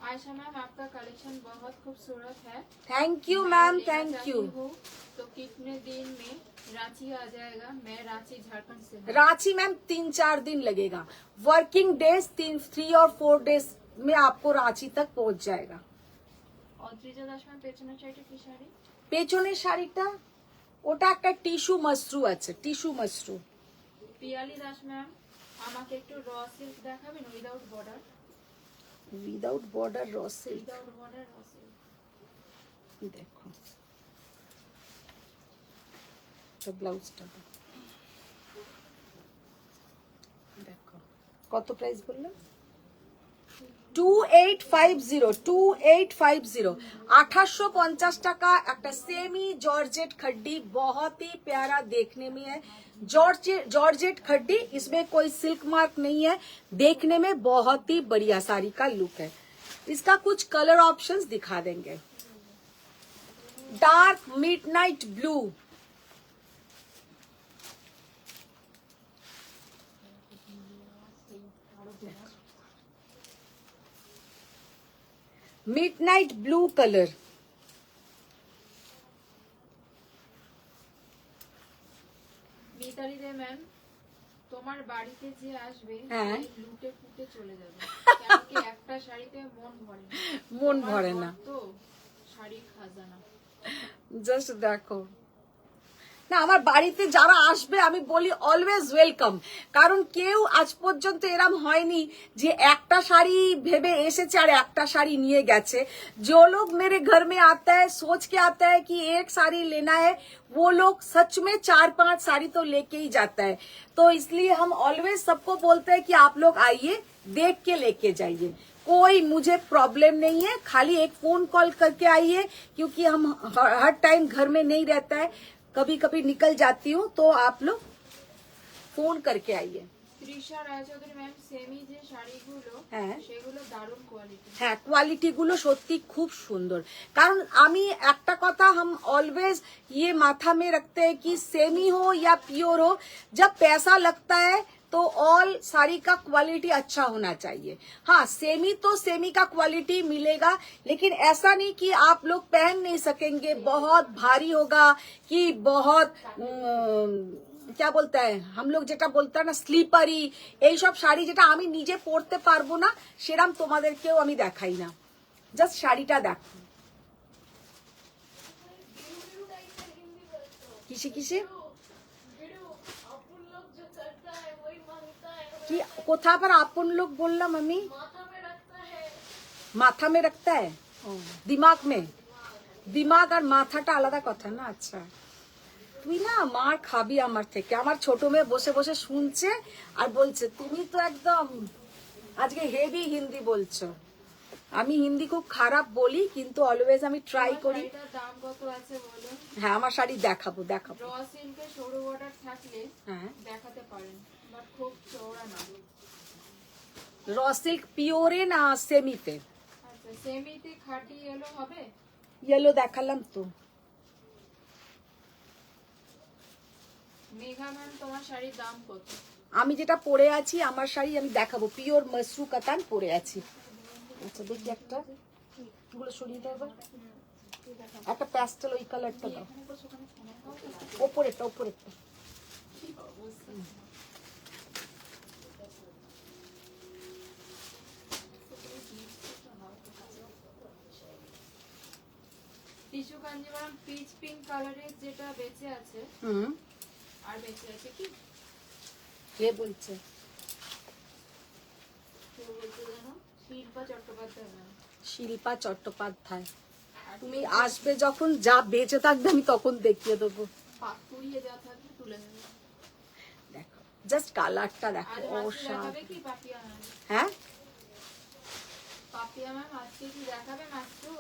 आयशा मैम आपका कलेक्शन बहुत खूबसूरत है। थैंक यू मैं मैम, लेना थैंक चाहती यू। हूँ, तो कितने दिन में रांची आ जाएगा? मैं रांची झारखंड से हूँ। रांची मैम 3-4 दिन लगेगा, वर्किंग डेज 3 और 4 डेज में आपको रांची तक पहुंच जाएगा। অদ্রিজা দাস ম্যাম পেছনের সাইডে কি শাড়ি? পেছনের শাড়িটা ওটা একটা টিস্যু মাশরু আছে, টিস্যু মাশরু। পিয়ালি দাস ম্যাম আমাকে একটু র সিল্ক দেখাবেন without border? Without border raw silk, without border raw silk. দেখো তো ব্লাউজটা দেখো কত প্রাইস বললাম? 2850, 2850, 1850 টাকা একটা सेमी जॉर्जेट खड्डी, बहुत ही प्यारा देखने में है। जॉर्जेट खड्डी, इसमें कोई सिल्क मार्क नहीं है, देखने में बहुत ही बढ़िया साड़ी का लुक है। इसका कुछ कलर ऑप्शंस दिखा देंगे। Dark midnight blue, midnight blue colour, Mitali De ma'am তোমার বাড়িতে যে আসবে হ্যাঁ। সে লুটে ফুটে চলে যাবে, কেন কি একটা শাড়িতে মন ভরে না। মন তোমার ভরে না। ঘর তো শাড়ির খাজানা। জাস্ট দেখো না, আমার বাড়িতে যারা আসবে আমি বলি অলওয়েজ ওয়েলকাম, কারণ কেউ আজ পর্যন্ত এরম হয়নি যে একটা শাড়ি ভেবে এসেছে আর একটা শাড়ি নিয়ে গেছে। जो लोग मेरे घर में आता है सोच के आता है कि एक साड़ी लेना है, वो लोग सच में 4-5 साड़ी तो लेके ही जाता है। तो इसलिए हम ऑलवेज सबको बोलते हैं कि आप लोग आइए, देख के लेके जाइए, कोई मुझे प्रॉब्लम नहीं है, खाली एक फोन कॉल करके आइए, क्योंकि हम हर टाइम घर में नहीं रहता है, कभी कभी निकल जाती हूँ, तो आप लोग फोन करके आइए। তৃষা রায়চৌধুরী ম্যাম সেমি যে শাড়িগুলো হ্যাঁ। সেগুলো দারুণ কোয়ালিটি। হ্যাঁ, কোয়ালিটি গুলো সত্যি খুব সুন্দর। কারণ আমি একটা কথা हम ऑलवेज ये माथा में रखते हैं कि सेमी हो या प्योर हो, जब पैसा लगता है तो ऑल साड़ी का क्वालिटी अच्छा होना चाहिए। हाँ, सेमी तो सेमी का क्वालिटी मिलेगा, लेकिन ऐसा नहीं कि आप लोग पहन नहीं सकेंगे, बहुत भारी होगा कि बहुत क्या बोलता है हम लोग যেটা বলতে হয় না স্লিপারি, এই সব শাড়ি যেটা আমি নিজে পরতে পারবো না, সেরাম তোমাদেরকেও আমি দেখাই না। জাস্ট শাড়িটা দেখো কিসে কিসে কি, কোথা আবার আপন লোক বললাম আমি? মাথা মে রাখতা है, দিমাগ মে, দিমাগ আর মাথাটা আলাদা কথা না। আচ্ছা, তুই না মার খাবি আমার থেকে। আমার ছোট মেয়ে বসে বসে শুনছে আর বলছে তুমি তো একদম আজকে হেভি হিন্দি বলছো। আমি হিন্দি খুব খারাপ বলি, কিন্তু অলওয়েজ আমি ট্রাই করি। শাড়িটার দাম কত আছে বলো? হ্যাঁ, আমার শাড়ি দেখাবো দেখাবো। র সিল্কে সরু বর্ডার থাকলে হ্যাঁ, দেখাতে পারেন, বাট খুব চওড়া না। র সিল্ক পিওরে না সেমিতে? আচ্ছা, সেমিতে খাঁটি এলো হবে? ইয়েলো দেখালাম তো। মেঘা ম্যাম তোমার শাড়ির দাম কত? আমি যেটা পরে আছি আমার শাড়ি আমি দেখাবো, পিওর মসরু কাতান পরে আছি। আচ্ছা দেখি একটা, গুলো সরিয়ে দাও এবার। একটা প্যাস্টেল ওই কালারটা দাও, ওপরেরটা ওপরেরটা। টিস্যু কাঞ্জিভারাম পিচ পিঙ্ক কালারের যেটা বেঁচে আছে, আর বেঁচে আছে কি কে বলছে? কেউ বলতে জানো? শিল্পা চট্টোপাধ্যায় ম্যাম। শিল্পা চট্টোপাধ্যায়। তুমি আসবে যখন, যা বেঁচে থাকবে আমি তখন দেখিয়ে দেবো। পাতুরিয়ে যা থাকবে তুলে নেবে। দেখো জাস্ট কালারটা দেখো, আজ মাছু দেখাবে কি পাপিয়া ম্যাম? হ্যাঁ, পাপিয়া ম্যাম আজকে কি দেখাবে মাছু?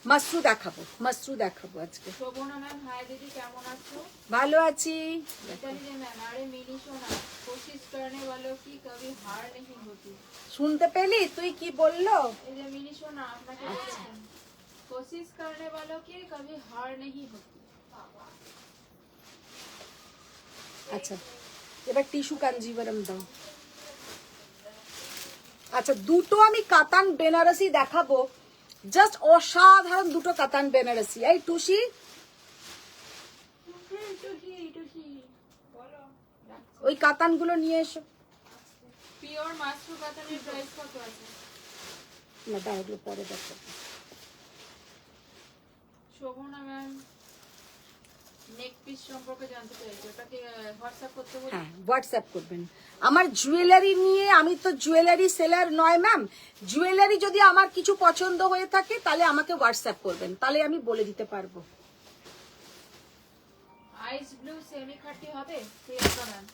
মসরু দেখাবো, মসরু দেখাবো আজকে। শোভনা ম্যাম হাই দিদি, কেমন আছো? ভালো আছি। মিতালি দে ম্যাম আরে মিনি সোনা, कोशिश करने वालों की कभी हार नहीं होती। শুনতে পেলি তুই কি বললো? এই যে মিনি সোনা আপনাকে বলেছেন, कोशिश करने वालों की कभी हार नहीं होती। আচ্ছা, এবার টিস্যু কাঞ্জিভারাম দাও। আচ্ছা দুটো আমি কাতান বেনারসি দেখাবো, জাস্ট অসাধারণ দুটো কাতান বেনারসি। এই টুসি ওই কাতানগুলো নিয়ে এসো। পিওর মাশরুম কাতানের প্রাইস কত আছে? না দাঁড়াগুলো পরে দেখো। শোভনা ম্যাম নেক পিস সম্পর্কে জানতে চাইছে, ওটাকে হোয়াটসঅ্যাপ করতে বলি? হ্যাঁ হোয়াটসঅ্যাপ করবেন। আমার জুয়েলারি নিয়ে, আমি তো জুয়েলারি সেলার নয় ম্যাম, জুয়েলারি যদি আমার কিছু পছন্দ হয়ে থাকে তাহলে আমাকে হোয়াটসঅ্যাপ করবেন, তাহলে আমি বলে দিতে পারবো। আইস ব্লু সেমি খাটি হবে প্রিয়াঙ্কা ম্যাম?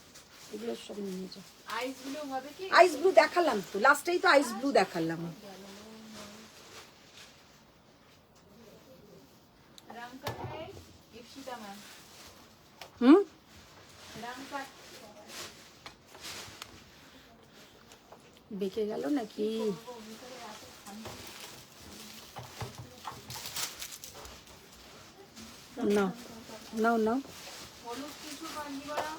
এগুলো সব নিয়ে যাও। আইস ব্লু হবে কি? আইস ব্লু দেখালাম তো, লাস্টেই তো আইস ব্লু দেখালাম। रंग कट है इप्सिता मैम। रंग कट বেঁকে গেল নাকি? না নাও নাও। হলুদ কিছু কাঞ্জিবরা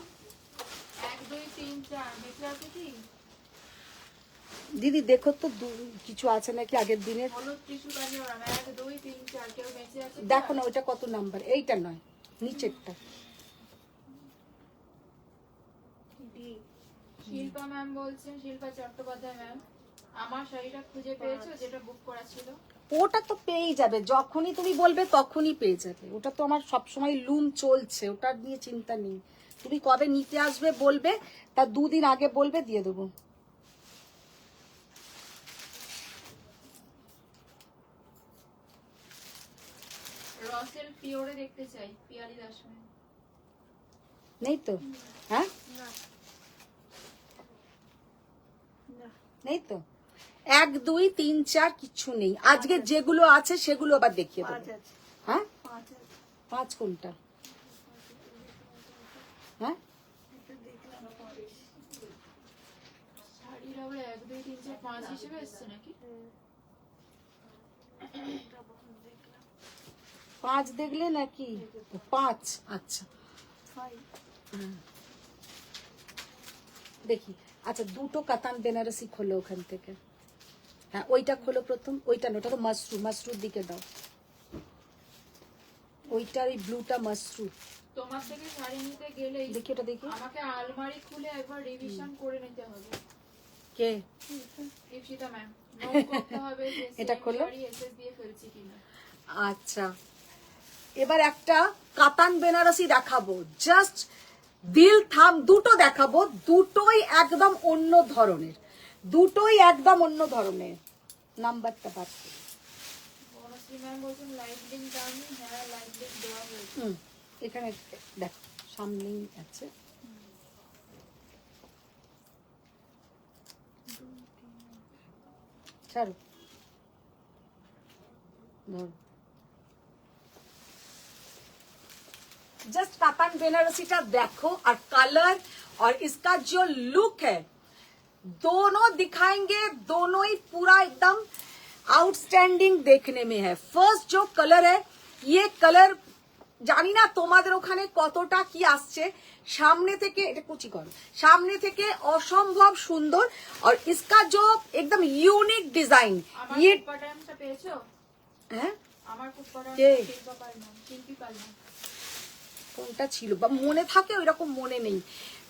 1 2 3 4 বেঁচে আছে কি? দিদি দেখো তো কিছু আছে নাকি আগের দিনের। হলুদ টিস্যু কাঞ্জিবরা 1 2 3 4 কেউ বেঁচে আছে? দেখো না ওইটা কত নাম্বার, এইটা নয় নিচেরটা। শিল্পা ম্যাম বলছেন, শিল্পা চট্টোপাধ্যায় ম্যাম, আমার শাড়িটা খুঁজে পেয়েছো যেটা বুক করা ছিল? ওটা তো পেয়ে যাবে, যখনই তুমি বলবে তখনই পেয়ে যাবে। ওটা তো আমার সবসময় লুম চলছে, ওটা নিয়ে চিন্তা নেই। তুমি কবে নিতে আসবে বলবে, তার 2 দিন আগে বলবে, দিয়ে দেবো। রসেল পিওরে দেখতে চাই, পিয়ালি দাস ম্যাম। নেই তো? হ্যাঁ নেই তো? 1 2 3 4 কিছু নেই। আজকে যেগুলো আছে সেগুলো আবার দেখিয়ে দেবো। হ্যাঁ 5 কোনটা? হ্যাঁ শাড়ির আবার 1 2 3 4 5 হিসেবে এসছে নাকি? 5 দেখলে নাকি? 5 আচ্ছা দেখি। আচ্ছা দুটো কাতান বেনারসি খোলো ওখান থেকে। হ্যাঁ ওইটা খোলো প্রথম, ওইটা না, ওটা তো মাশরু, মাশরুর দিকে দাও। ওইটার এই ব্লুটা মাশরু। তোমার থেকে শাড়ি নিতে গেলেই দেখি ওটা দেখি। আমাকে আলমারি খুলে একবার রিভিশন করে নিতে হবে। কে? ইপসিতা ম্যাম নোট করতে হবে যে এটা same খোলো। শাড়ি এসএস দিয়ে ফেলছি কিনা। আচ্ছা এবার একটা কাতান বেনারসি দেখাবো, জাস্ট দিল থাম দুটো দেখাবো, দুটোই একদম অন্য ধরনের, দুটোই একদম অন্য ধরনের। নাম্বারটা পাচ্ছি। বনশ্রী ম্যাম বলছেন লাইট লিংক দাওনি? হ্যাঁ লাইট লিংক দেওয়া হয়েছে। এখানে দেখো সামনেই আছে। ছাড়ো ধরো। जस्ट कातान बेनारसी का देखो और कलर और इसका जो लुक है, दोनों दिखाएंगे, दोनों ही पूरा एकदम आउटस्टैंडिंग देखने में है। फर्स्ट जो कलर है, ये कलर জানি না তোমাদের ওখানে কতটা কি আসছে, সামনে থেকে এটা কুচি করো, সামনে থেকে অসম্ভব সুন্দর। और इसका जो एकदम यूनिक डिजाइन, আমার ये কুপাটামটা পেয়েছো? হ্যাঁ আমার কুপাটাম কে? শিল্পা পালনা, শিল্পী পালনা। কোনটা ছিল বা মনে থাকে, ওই রকম মনে নেই।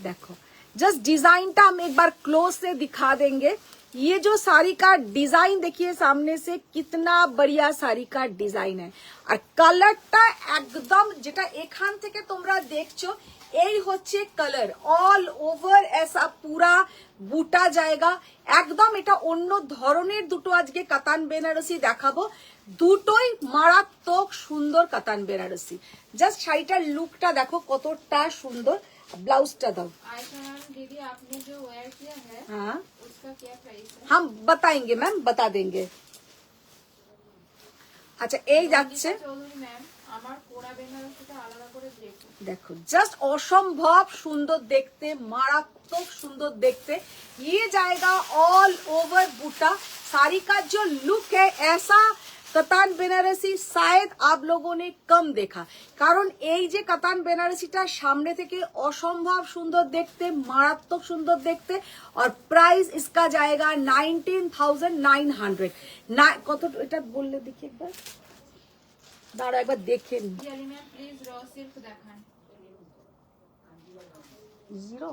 দেখো जस्ट डिजाइनটা हम एक बार क्लोज से दिखा देंगे। ये जो साड़ी का डिजाइन देखिए सामने से, कितना बढ़िया साड़ी का डिजाइन है। আর কালারটা একদম যেটা এখান থেকে তোমরা দেখছো, এই হচ্ছে কালার, অল ওভার ऐसा পুরা বুটা জায়গা, একদম এটা অন্য ধরনের দুটো আজকে কাতান বেনারসি দেখাবো। দুটোই মারাত্মক সুন্দর কাতান বেনারসি। জাস্ট শাড়িটার লুকটা দেখো কতটা সুন্দর। ब्लाउजটা দাও। आयशा मैम दीदी आपने जो वेयर किया है हाँ उसका क्या प्राइस है? हम बताएंगे मैम, बता देंगे। আচ্ছা এই যাচ্ছে, চৌধুরী ম্যাম আমার পোড়া বেনারসিটা আলাদা করে দেখো। देखो जस्ट असंभव सुंदर देखते, मारात्मक सुंदर देखते। ये जाएगा ऑल ओवर बूटा। साड़ी का जो लुक है ऐसा কাতান বেনারসি শায়দ आप लोगों ने कम देखा, কারণ এই যে কাতান বেনারসিটা সামনে থেকে অসম্ভব সুন্দর দেখতে, মারাত্মক সুন্দর দেখতে। আর প্রাইস इसका जाएगा 19,900। না কত এটা বললে দেখি একবার, দাঁড়া একবার দেখে নি। এলিমেন্ট প্লিজ র সিল্ক দেখান। 0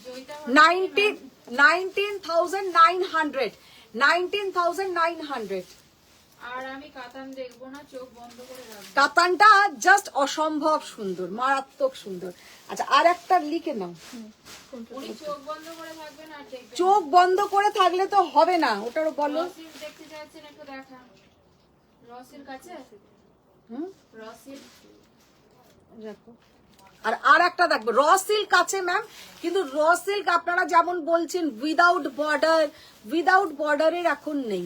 জয়িতা 19,900 19,900। আর আমি কাতান দেখবো না, চোখ বন্ধ করে রাখবো। কাতানটা জাস্ট অসম্ভব সুন্দর, মারাত্মক সুন্দর। আচ্ছা আর একটা লিখে নাও। উনি চোখ বন্ধ করে থাকবেন আর দেখবেন। চোখ বন্ধ করে থাকলে তো হবে না, ওটারও বলো। র সিল্ক দেখতে চাইছেন, একটু দেখান। র সিল্ক আছে? হুম, র সিল্ক দেখো। আর একটা দেখবো র সিল্ক আছে ম্যাম, কিন্তু র সিল্ক আপনারা যেমন বলছেন উইদাউট বর্ডারের এখন নেই।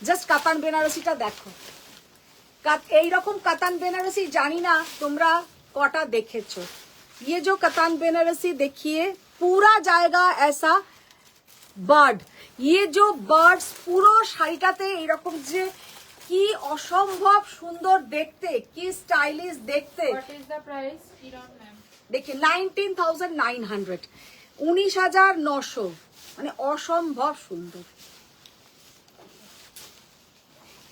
জাস্ট কাতান বেনারসিটা দেখো, এইরকম কাতান বেনারসি জানি না তোমরা কটা দেখেছো। ये जो कतान बेनारसी देखिए पूरा जाएगा ऐसा বার্ড, ये जो বার্ডস পুরো শাড়িটাতে এরকম যে কি অসম্ভব সুন্দর দেখতে, কি স্টাইলিশ দেখতে। What is the price Kiran ma'am? দেখে 19,900, 19,900, মানে অসম্ভব সুন্দর।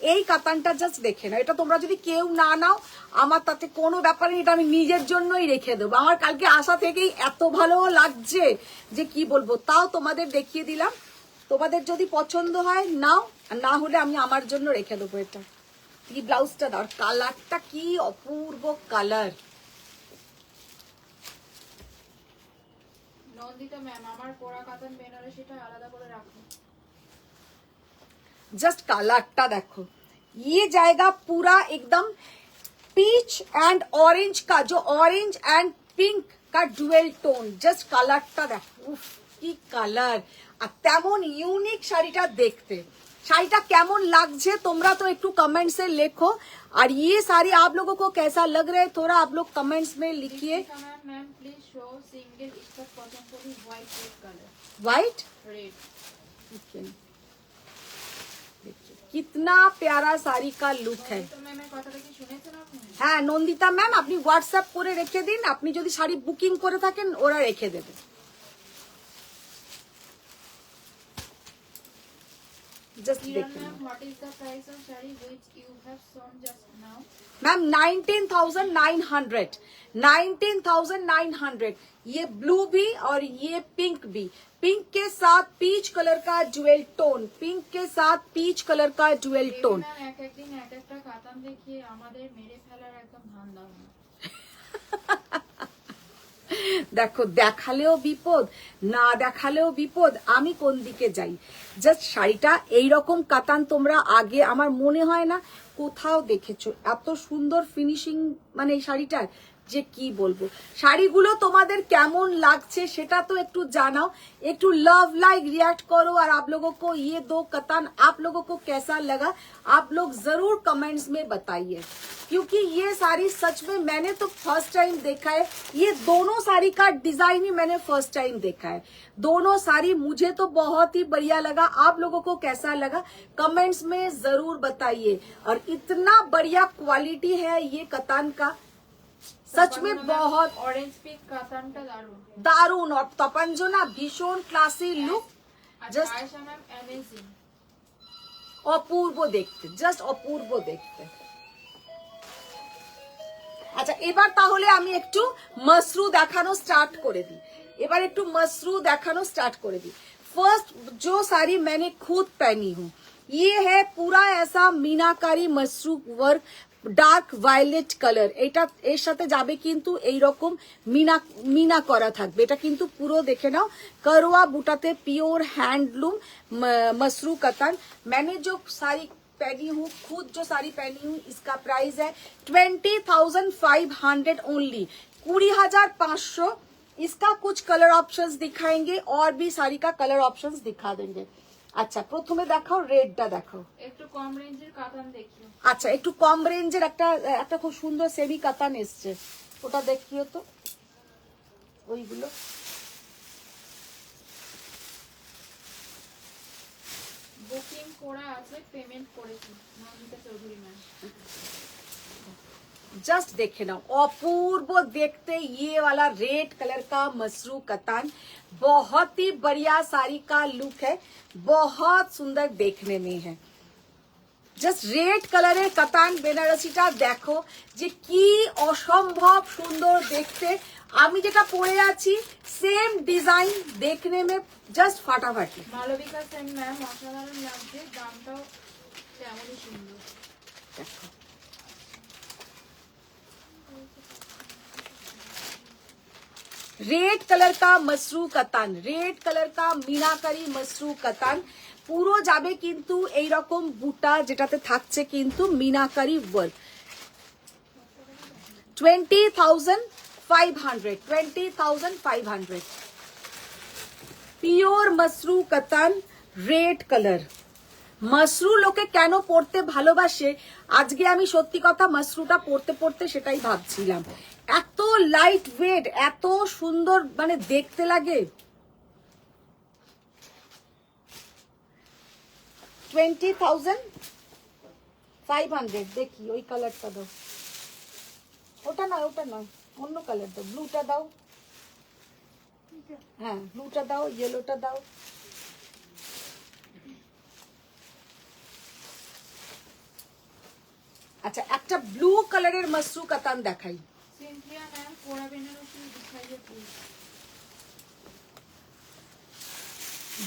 এই কাতানটা জাস্ট দেখে না, এটা তোমরা যদি কেউ না নাও আমার তাতে কোনো ব্যাপার নেই, এটা আমি নিজের জন্যই রেখে দেবো। আমার কালকে আসা থেকেই এত ভালো লাগছে যে কি বলবো, তাও তোমাদের দেখিয়ে দিলাম। তোমাদের যদি পছন্দ হয় নাও, আর না হলে আমি আমার জন্য রেখে দেবো এটা। এই ব্লাউজটা দাও, কালারটা কি অপূর্ব কালার। নন্দিতা ম্যাম, আমার পরা কাতান বেনারসিটা আলাদা করে রাখুন। जस्ट कलरটা দেখো, ये जाएगा पूरा एकदम पीच एंड ऑरेंज का, जो ऑरेंज एंड पिंक का डुएल टोन। जस्ट कलरটা দেখো, উফ কি কালার। আর তেমন ইউনিক শাড়িটা দেখতে। শাড়িটা কেমন লাগছে তোমরা তো একটু কমেন্টস এ লেখো। আর ये साड़ी आप लोगों को कैसा लग रहा है थोड़ा आप लोग कमेंट्स में लिखिए। Ma'am ma'am please show single skirt cotton poly white red colour. White red कितना प्यारा साड़ी का लुक है। তো ম্যামের কথাটা কি শুনেছেন আপনি? হ্যাঁ নন্দিতা ম্যাম, আপনি হোয়াটসঅ্যাপ করে রেখে দিন, আপনি যদি শাড়ি বুকিং করে থাকেন ওরা রেখে দেবে। জাস্ট কিরণ দেখুন ma'am, what is the price of sari which you have shown just now? Ma'am 19,900 19,900। ये ब्लू भी और ये पिंक भी, पिंक के साथ पीच कलर का ज्वेल टोन, पिंक के साथ पीच कलर का ज्वेल टोन। ম্যাম এক একদিন এক একটা কাতান দেখিয়ে আমাদের মেরে ফেলার একদম ধান দাও না। দেখো দেখালেও বিপদ, না দেখালেও বিপদ, আমি কোন দিকে যাই। জাস্ট শাড়িটা এইরকম কাতান তোমরা আগে আমার মনে হয় না কোথাও দেখেছো। এত সুন্দর ফিনিশিং মানে এই শাড়িটার যে কি বলবো। শাড়িগুলো তোমাদের কেমন লাগছে সেটা তো একটু জানাও, একটু लव लाइक रिएक्ट करो। और आप लोगों को ये दो कतान आप लोगों को कैसा लगा आप लोग जरूर कमेंट्स में बताइए, क्योंकि ये साड़ी सच में मैंने तो फर्स्ट टाइम देखा है। ये दोनों साड़ी का डिजाइन ही मैंने फर्स्ट टाइम देखा है। दोनों साड़ी मुझे तो बहुत ही बढ़िया लगा। आप लोगों को कैसा लगा कमेंट्स में जरूर बताइए। और इतना बढ़िया क्वालिटी है ये कतान का, सच में बहुत অরেঞ্জ পিঙ্ক কাতানটা দারুণ। दारुण। और तपंजोना भीषण क्लासी लुक, আচ্ছা জাস্ট আয়েশা ম্যাম অ্যামেজিং। অপূর্ব দেখতে, জাস্ট অপূর্ব দেখতে। আচ্ছা এবার তাহলে আমি একটু মসরু দেখানো স্টার্ট করে দিই। এবার একটু মসরু দেখানো স্টার্ট করে দিই। फर्स्ट जो साड़ी मैंने खुद पहनी हूँ ये है पूरा ऐसा meenakari mashru work dark violet colour. এটা এর সাথে যাবে কিন্তু এইরকম মিনা মিনা করা থাকবে। এটা কিন্তু পুরো দেখে নাও করোয়া বুটাতে পিওর हैंडलूम मसरू कतान। मैंने जो साड़ी पहनी हूँ खुद जो साड़ी पहनी हूँ इसका प्राइस है 20,500 ओनली, 20,500। इसका कुछ कलर ऑप्शंस दिखाएंगे और भी साड़ी का कलर ऑप्शंस दिखा देंगे। আচ্ছা প্রথমে দেখাও রেডটা দেখাও। একটু কম রেঞ্জের কাতান দেখিও। আচ্ছা একটু কম রেঞ্জের একটা খুব সুন্দর সেমি কাতান এসছে, ওটা দেখিও তো। ওইগুলো বুকিং করা আছে, পেমেন্ট করেছি নন্দিতা চৌধুরী ম্যাম। जस्ट देखे ना, अपूर्व देखते ये वाला रेड कलर का मसरू कतान, बहुत ही बढ़िया साड़ी का लुक है, बहुत सुंदर देखने में है। জাস্ট রেড কালারের কাতান বেনারসিটা দেখো যে কি অসম্ভব সুন্দর দেখতে। আমি যেটা পরে আছি সেম ডিজাইন দেখনে মে জাস্ট ফাটাফাটি। মালবিকা সেন ম্যাম অসাধারণ লাগছে, দামটাও তেমনই সুন্দর। দেখো रेड कलर का मसरू कतान, रेड कलर का मीनाकारी मसरू कतान পুরো যাবে কিন্তু এই রকম বুটা যেটাতে থাকছে কিন্তু মিনাকারি ওয়ার্ক। 20,500, 20,500 পিওর মসরু কাতান রেড কালার। মসরু লোকে কেন পড়তে ভালোবাসে, আজকে আমি সত্যি কথা মসরুটা পড়তে পড়তে সেটাই ভাবছিলাম। এত লাইট ওয়েট, এত সুন্দর মানে দেখতে লাগে। 20,500 দেখি ওই কালারটা দাও, ওটা না ওটা নয়, অন্য কালার দাও, ব্লুটা দাও, হ্যাঁ ব্লুটা দাও, ইয়েলোটা দাও। আচ্ছা একটা ব্লু কালারের মসরু কাতান দেখাই। সিনথিয়া ম্যাম কোরা বেনারসি দিখাইয়ে প্লিজ।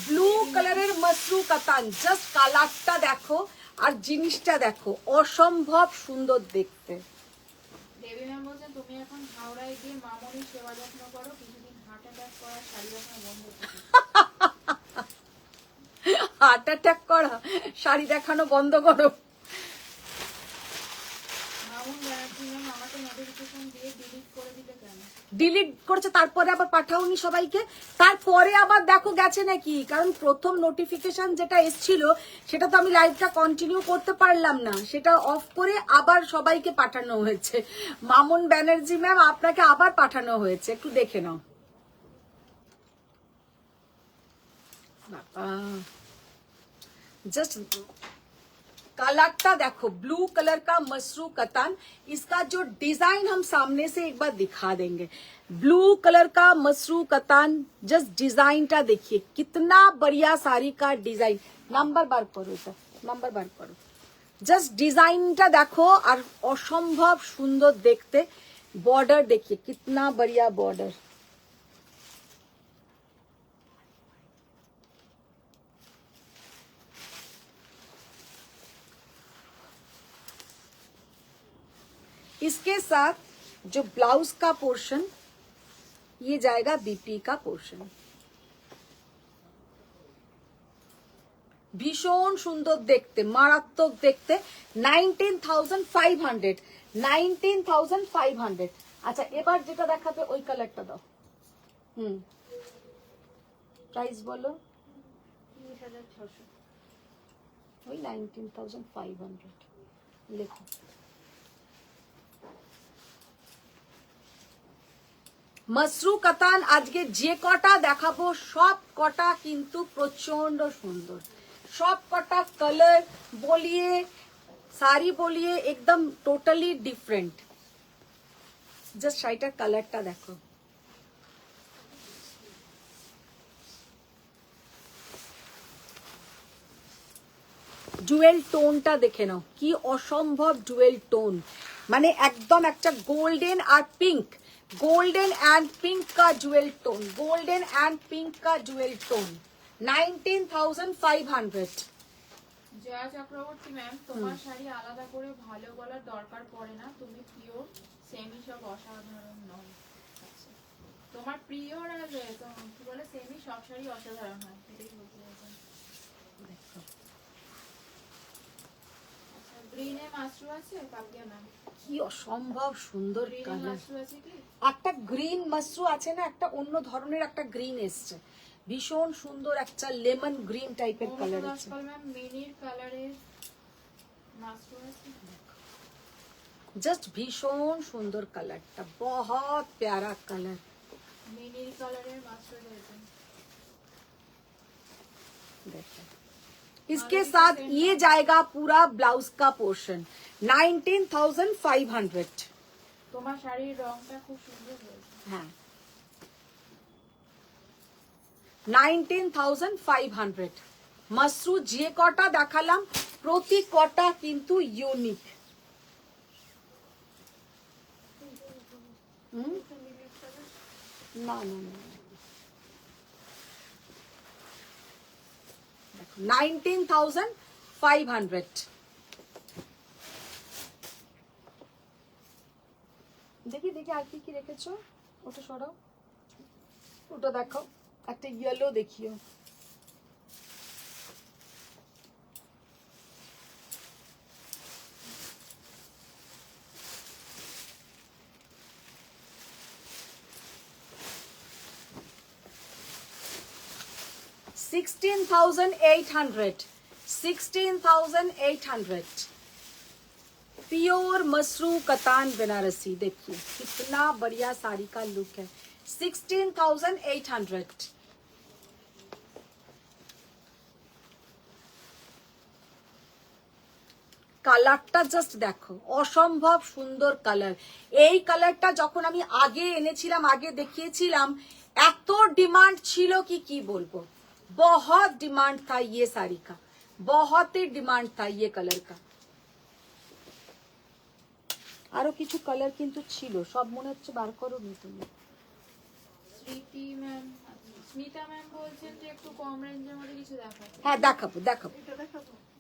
ব্লু কালারের মসরু কাতান, জাস্ট কালারটা দেখো আর জিনিসটা দেখো, অসম্ভব সুন্দর দেখতে। দেবী ম্যাম বলছেন তুমি এখন হাওড়ায় গিয়ে মামনির সেবা যত্ন করো, কিছুদিন হার্ট অ্যাটাক করা শাড়ি দেখানো বন্ধ করো। হার্ট অ্যাটাক করা শাড়ি দেখানো বন্ধ করো। মামুন ব্যানার্জি ম্যাম আমাকে নোটিফিকেশন দিয়ে ডিলিট করে দিলে কেন? ডিলিট করেছে তারপরে আবার পাঠাওনি সবাইকে, তারপরে আবার দেখো গেছে নাকি, কারণ প্রথম নোটিফিকেশন যেটা এসছিল সেটা তো আমি লাইভটা কন্টিনিউ করতে পারলাম না, সেটা অফ করে আবার সবাইকে পাঠানো হয়েছে। মামুন ব্যানার্জি ম্যাম আপনাকে আবার পাঠানো হয়েছে, একটু দেখে নাও। जस्ट कलरটা देखो, ब्लू कलर का मसरू कतान, इसका जो डिजाइन हम सामने से एक बार दिखा देंगे। ब्लू कलर का मसरू कतान, जस्ट डिजाइनটা देखिए कितना बढ़िया साड़ी का डिजाइन। नंबर बार करो, এটা नंबर बार करो। जस्ट डिजाइनটা देखो আর অসম্ভব সুন্দর দেখতে। बॉर्डर देखिए कितना बढ़िया बॉर्डर। इसके साथ जो ब्लाउज का पोर्शन ये जाएगा बीपी का पोर्शन। ভীষণ সুন্দর দেখতে, মারাত্মক দেখতে। 19,500, 19,500। আচ্ছা এবার যেটা দেখাবে ওই কালারটা দাও। প্রাইস বলো। 30,600। ওই 19,500 লেখো। মসরু কাতান আজকে যে কটা দেখাবো সব কটা কিন্তু প্রচন্ড সুন্দর, সব কটা কালার বলিয়ে শাড়ি বলিয়ে একদম টোটালি ডিফারেন্ট। জাস্ট শাড়িটার কালারটা দেখো, জুয়েল টোনটা দেখে নাও, কি অসম্ভব জুয়েল টোন, মানে একদম একটা গোল্ডেন আর পিঙ্ক, गोल्डन एंड पिंक का jewel tone, golden and pink का jewel tone. 19,500। Jaya Chakraborty ma'am তোমার শাড়ি আলাদা করে ভালো বলার দরকার পড়ে না, তুমি পিওর সেমি সব অসাধারণ নয়। আচ্ছা তোমার প্রিয় আর কি বলে সেমি সব শাড়ি অসাধারণ হয়, এটাই বলতে চাইছেন। আচ্ছা গ্রিনে মাশরু আছে কাকিয়া ম্যাম? কি অসম্ভব সুন্দর গ্রিনে কালার। মাশরু আছে কি? একটা গ্রিন মাশরু আছে না, একটা অন্য ধরনের একটা গ্রিন এসছে, ভীষণ সুন্দর একটা লেমন গ্রিন টাইপের কালার আছে। ম্যাম মিনির কালারের মাশরু আছে? জাস্ট ভীষণ সুন্দর কালারটা, বহুত প্যারা কালার। মিনির কালারের মাশরু রয়েছে। দেখো इसके साथ ये जाएगा पूरा ब्लाउज का पोर्शन 19,500। তোমার শাড়ির রংটা খুব সুন্দর হয়েছে। হ্যাঁ 19,500। মাসরু যে কটা দেখালাম প্রতি কটা কিন্তু ইউনিক। না না না 19,500। দেখি দেখি আর কি কি রেখেছো, ওটা সরাও, ওটা দেখো, একটা ইয়েলো দেখিও। $16,800 प्योर मसरू कतान बनारसी। देखिए कितना बढ़िया साड़ी का लुक है। 16,800। কালারটা জাস্ট দেখো, অসম্ভব সুন্দর কালার। এই কালারটা যখন আমি আগে এনেছিলাম, আগে দেখিয়েছিলাম, এত ডিমান্ড ছিল কি বলবো। बहुत डिमांड था ये साड़ी का, बहुत ही डिमांड था ये कलर का। আরো কিছু কালার কিন্তু ছিল, সব মনে হচ্ছে বার করো নি তুমি। স্মৃতি ম্যাম, স্মিতা ম্যাম বলছেন যে একটু কম রেঞ্জের মধ্যে কিছু দেখাতে। হ্যাঁ দেখাবো দেখাবো।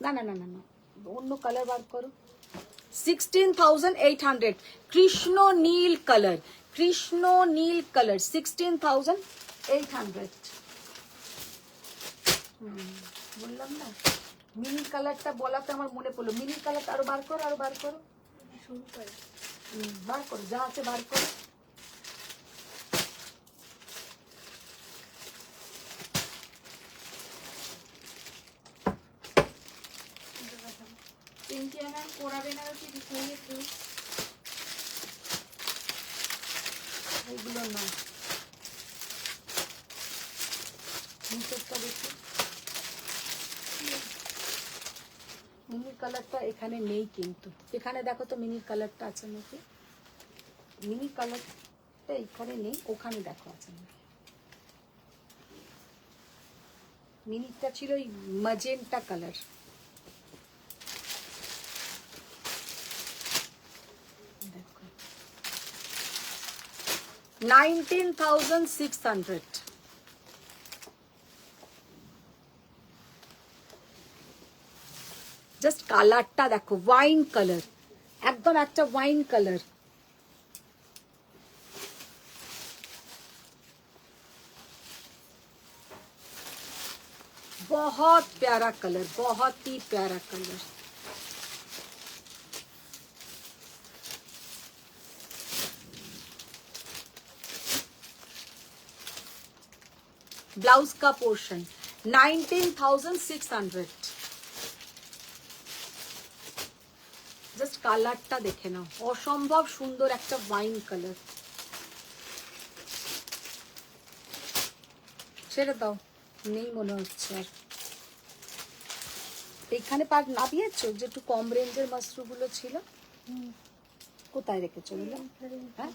না না না না না, অন্য কালার বার করো। 16,800 কৃষ্ণ নীল কালার, কৃষ্ণ নীল কালার 16,800। বললাম না মিনি কালারটা বলাতে আমার মনে পড়লো। মিনি কালারটা আরো বার করো, আরো বার করো, বার করো, যা আছে বার করো। পিঙ্কিয়া ম্যাম কোরা বেনারসি দিখাইয়ে একটু। এইগুলো না, নিচেরটা দেখি। মিনি কালারটা এখানে নেই কিন্তু, এখানে দেখো তো মিনি কালারটা আছে নাকি। মিনি কালারটা এখানে নেই, ওখানে দেখো আছে নাকি। মিনিটা ছিল ওই ম্যাজেন্টা কালার। দেখো 19,600। জাস্ট কালারটা দেখো, ওয়াইন কালার, একদম একটা ওয়াইন কালার। बहुत प्यारा कलर, बहुत ही प्यारा कलर। ब्लाउज का पोर्शन 19,600। জাস্ট কালারটা দেখে নাও, অসম্ভব সুন্দর একটা ওয়াইন কালার। ছেড়ে দাও, নেই মনে হচ্ছে আর। এখানে পার নামিয়েছো যে একটু কম রেঞ্জের মাশরুগুলো ছিল, কোথায় রেখেছো বলো? হ্যাঁ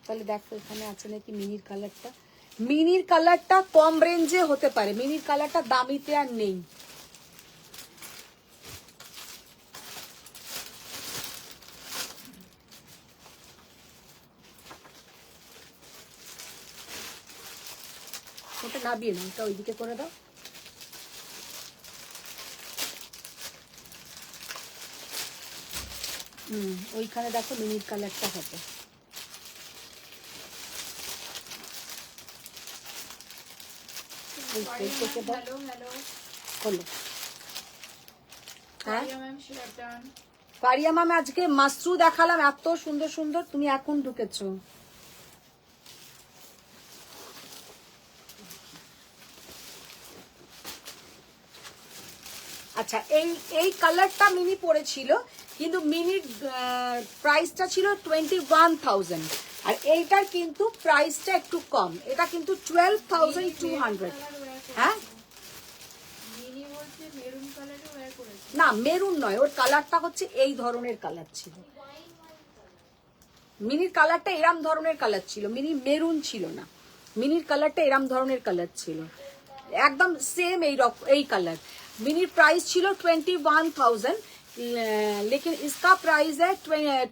তাহলে দেখো এখানে আছে নাকি মিনির কালারটা। মিনির কালারটা কম রেঞ্জে হতে পারে, মিনির কালারটা দামিতে আর নেই। ওটা নাবিয়ে না, ওটা ওইদিকে করে দাও। ওইখানে দেখো মিনির কালারটা হবে। হ্যালো হ্যালো হলো। হ্যাঁ প্রিয়া ম্যাম শেয়ার ডান। পারিয়া ম্যাম আজকে মাশরু দেখালাম এত সুন্দর সুন্দর, তুমি এখন ঢুকেছো। আচ্ছা এই এই কালারটা মিনি পড়েছিল, কিন্তু মিনির প্রাইসটা ছিল 21,000, আর এইটার কিন্তু প্রাইসটা একটু কম, এটা কিন্তু 12,200। হ্যাঁ মিনি বলছে মেরুন না মেরুন নয়, ওর কালারটা হচ্ছে এই ধরনের কালার ছিল, মিনির কালারটা এরম ধরনের কালার ছিল, মিনি মেরুন ছিল না, মিনির কালারটা এরম ধরনের কালার ছিল, একদম সেম এই কালার। मिनी प्राइस छिलो 21,000 लेकिन इसका प्राइस है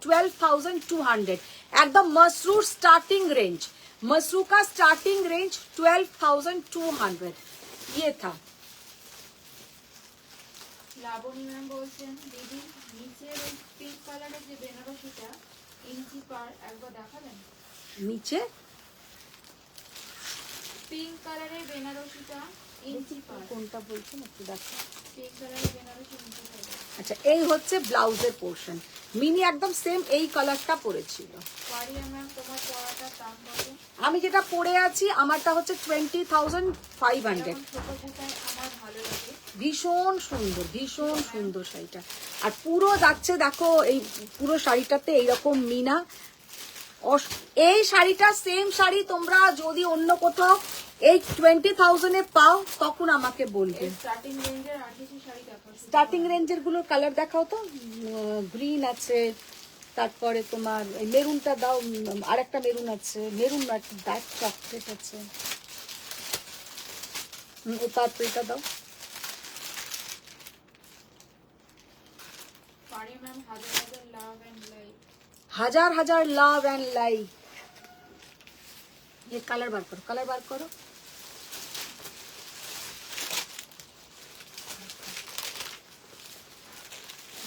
12,200। एकदम मसरू स्टार्टिंग रेंज, मसरू का स्टार्टिंग रेंज 12,200 ये था। লাবণী ম্যাম বলছেন দিদি নিচের ওই পিঙ্ক কালারের যে বেনারসিটা ইঞ্চি পার একবার দেখাবেন। नीचे পিঙ্ক কালারের বেনারসিটা ইঞ্চি পার কোনটা বলছেন একটু দেখো। পিঙ্ক কালারের বেনারসি ইঞ্চি পার। আচ্ছা এই হচ্ছে ব্লাউজের পোর্শন, মিনি একদম সেম এই কালারটা পরেছিল। পারিয়া ম্যাম তোমার পরাটার দাম কত? আমি যেটা পরে আছি আমারটা হচ্ছে 20,500। এরকম ছোট কুটায় আমার ভালো লাগে। ভীষণ সুন্দর, ভীষণ সুন্দর শাড়িটা। আর পুরো যাচ্ছে দেখো এই পুরো শাড়িটাতে এইরকম মিনা। এই শাড়িটা সেম শাড়ি তোমরা যদি অন্য কোথাও এই 20,000 এ পাও তখন আমাকে বলবে। স্টার্টিং রেঞ্জের আর কিছু শাড়ি দেখো। স্টার্টিং রেঞ্জের গুলোর কালার দেখাও তো। গ্রিন আছে, তারপরে তোমার মেরুনটা দাও, আরেকটা মেরুন আছে, মেরুন না ডার্ক চকলেট আছে, ও পার্পলটা দাও। পারিয়া ম্যাম হাজার হাজার লাভ এন্ড লাইট। हजार हजार लव एंड लाइक। ये कलर बार करो, कलर बार करो।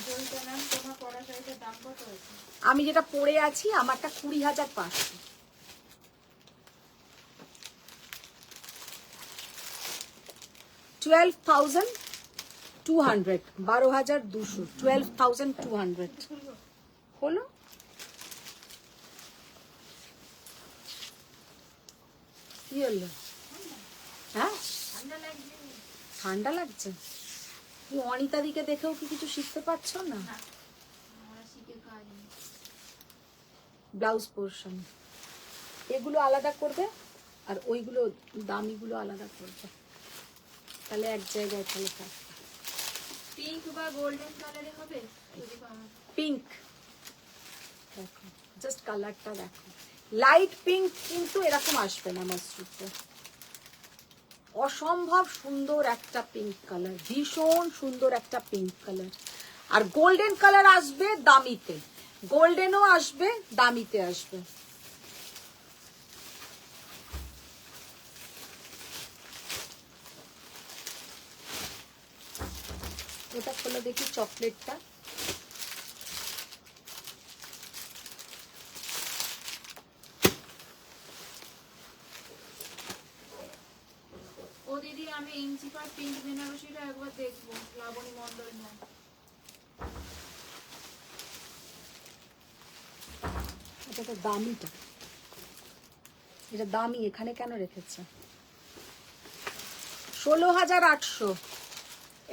জয়িতা ম্যাম তোমার পরা শাড়িটার দাম কত আছে? আমি যেটা পরে আছি আমারটা 20,500। 12,200, 12,200, 12,200 হলো। কি হলো? হ্যাঁ ঠান্ডা লাগছে? ঠান্ডা লাগছে। তুমি অনিতা দিকে দেখেও কি কিছু শিখতে পারছো না? আমরা শিখে কাজ নেই। ব্লাউজ পোর্শন এগুলো আলাদা করবে আর ওইগুলো দামিগুলো আলাদা করবে, তাহলে এক জায়গায় তাহলে থাকবে। পিঙ্ক বা গোল্ডেন কালারে হবে যদি পাও। পিঙ্ক দেখো, জাস্ট কালারটা দেখো, লাইট পিঙ্ক কিন্তু এরকম আসবে না মাসরুতে। অসম্ভব সুন্দর একটা পিঙ্ক কালার, ভীষণ সুন্দর একটা পিঙ্ক কালার। আর গোল্ডেন কালার আসবে দামিতে, গোল্ডেনও আসবে দামিতে আসবে। এটা খোলো দেখি চকলেটটা। ও দিদি আমি ইঞ্চি পার পিঙ্ক বেনারসিটা একবার দেখবো। লাবণী মন্ডল ম্যাম। এটা তো দামিটা, এটা দামি, এখানে কেন রেখেছে? 16,800।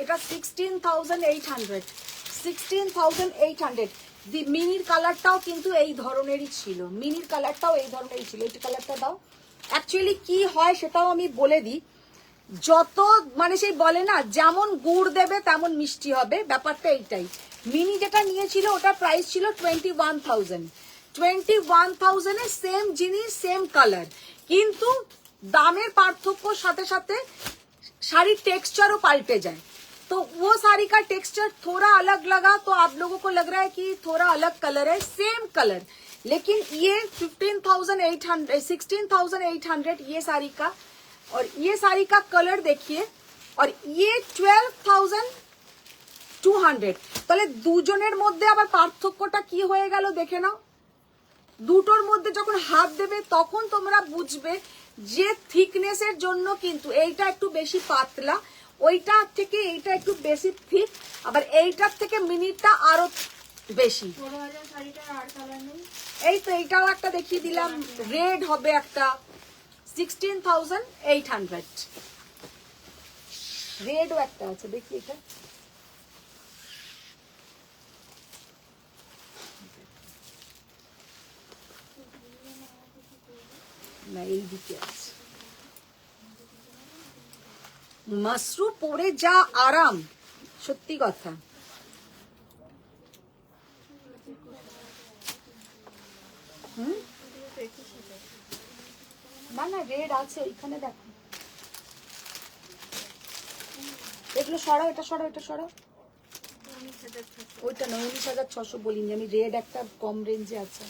এটা 16,800, 16,800। দি মিনির কালারটাও কিন্তু এই ধরনেরই ছিল, মিনির কালারটাও এই ধরনেরই ছিল। এই কালারটা দাও। অ্যাকচুয়ালি কি হয় সেটাও আমি বলে দিই, যত মানে সেই বলে না যেমন গুড় দেবে তেমন মিষ্টি হবে, ব্যাপারটা এইটাই। মিনি যেটা নিয়েছিল ওটার প্রাইস ছিল 21,000। 21,000 এ সেম জিনিস সেম কালার, কিন্তু দামের পার্থক্যর সাথে সাথে শাড়ीर टेक्सचर पलटे जाए। तो वो साड़ी का टेक्सचर थोड़ा अलग लगा तो आप लोगों को लग रहा है कि थोड़ा अलग कलर है, सेम कलर, लेकिन ये 15,800 16,800 ये साड़ी का, और ये साड़ी का कलर देखिए, और ये 12,200। তাহলে দুজনের মধ্যে আবার পার্থক্যটা কি হয়ে গেল দেখে নাও। দুটোর মধ্যে যখন হাত দেবে তখন তোমরা বুঝবে যে থিকনেসের জন্য কিন্তু এইটা একটু বেশি পাতলা, ওইটা থেকে এইটা একটু বেশি থিক, আবার এইটার থেকে মিনিটটা আরো বেশি। 16,000 শাড়িটার আর কালার নেই? এই তো এইটাও একটা দেখিয়ে দিলাম, রেড হবে একটা, 16,800। রেডও একটা আছে, দেখি এটা। না এই দিকে আছে। মাশরু পরে যা আরাম, সত্যি কথা। হুম, না না রেড আছে ওইখানে, দেখো এগুলো সরাও, এটা সরাও, এটা সরাও। ওইটা না, 19,600 বলিনি আমি, রেড একটা কম রেঞ্জে আছে।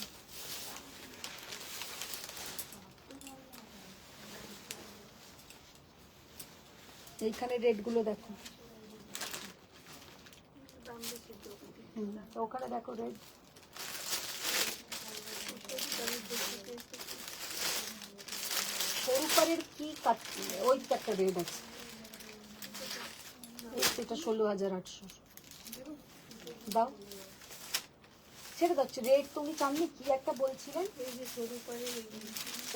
এইখানে রেড গুলো দেখো। ওখানে দেখো রেড। সরু পাড়ের কি কাটছে, ওই একটা রেড আছে, এটা 16,800 দাও, ছেড়ে যাচ্ছে রেড। তুমি চাননি কি একটা বলছিলেন?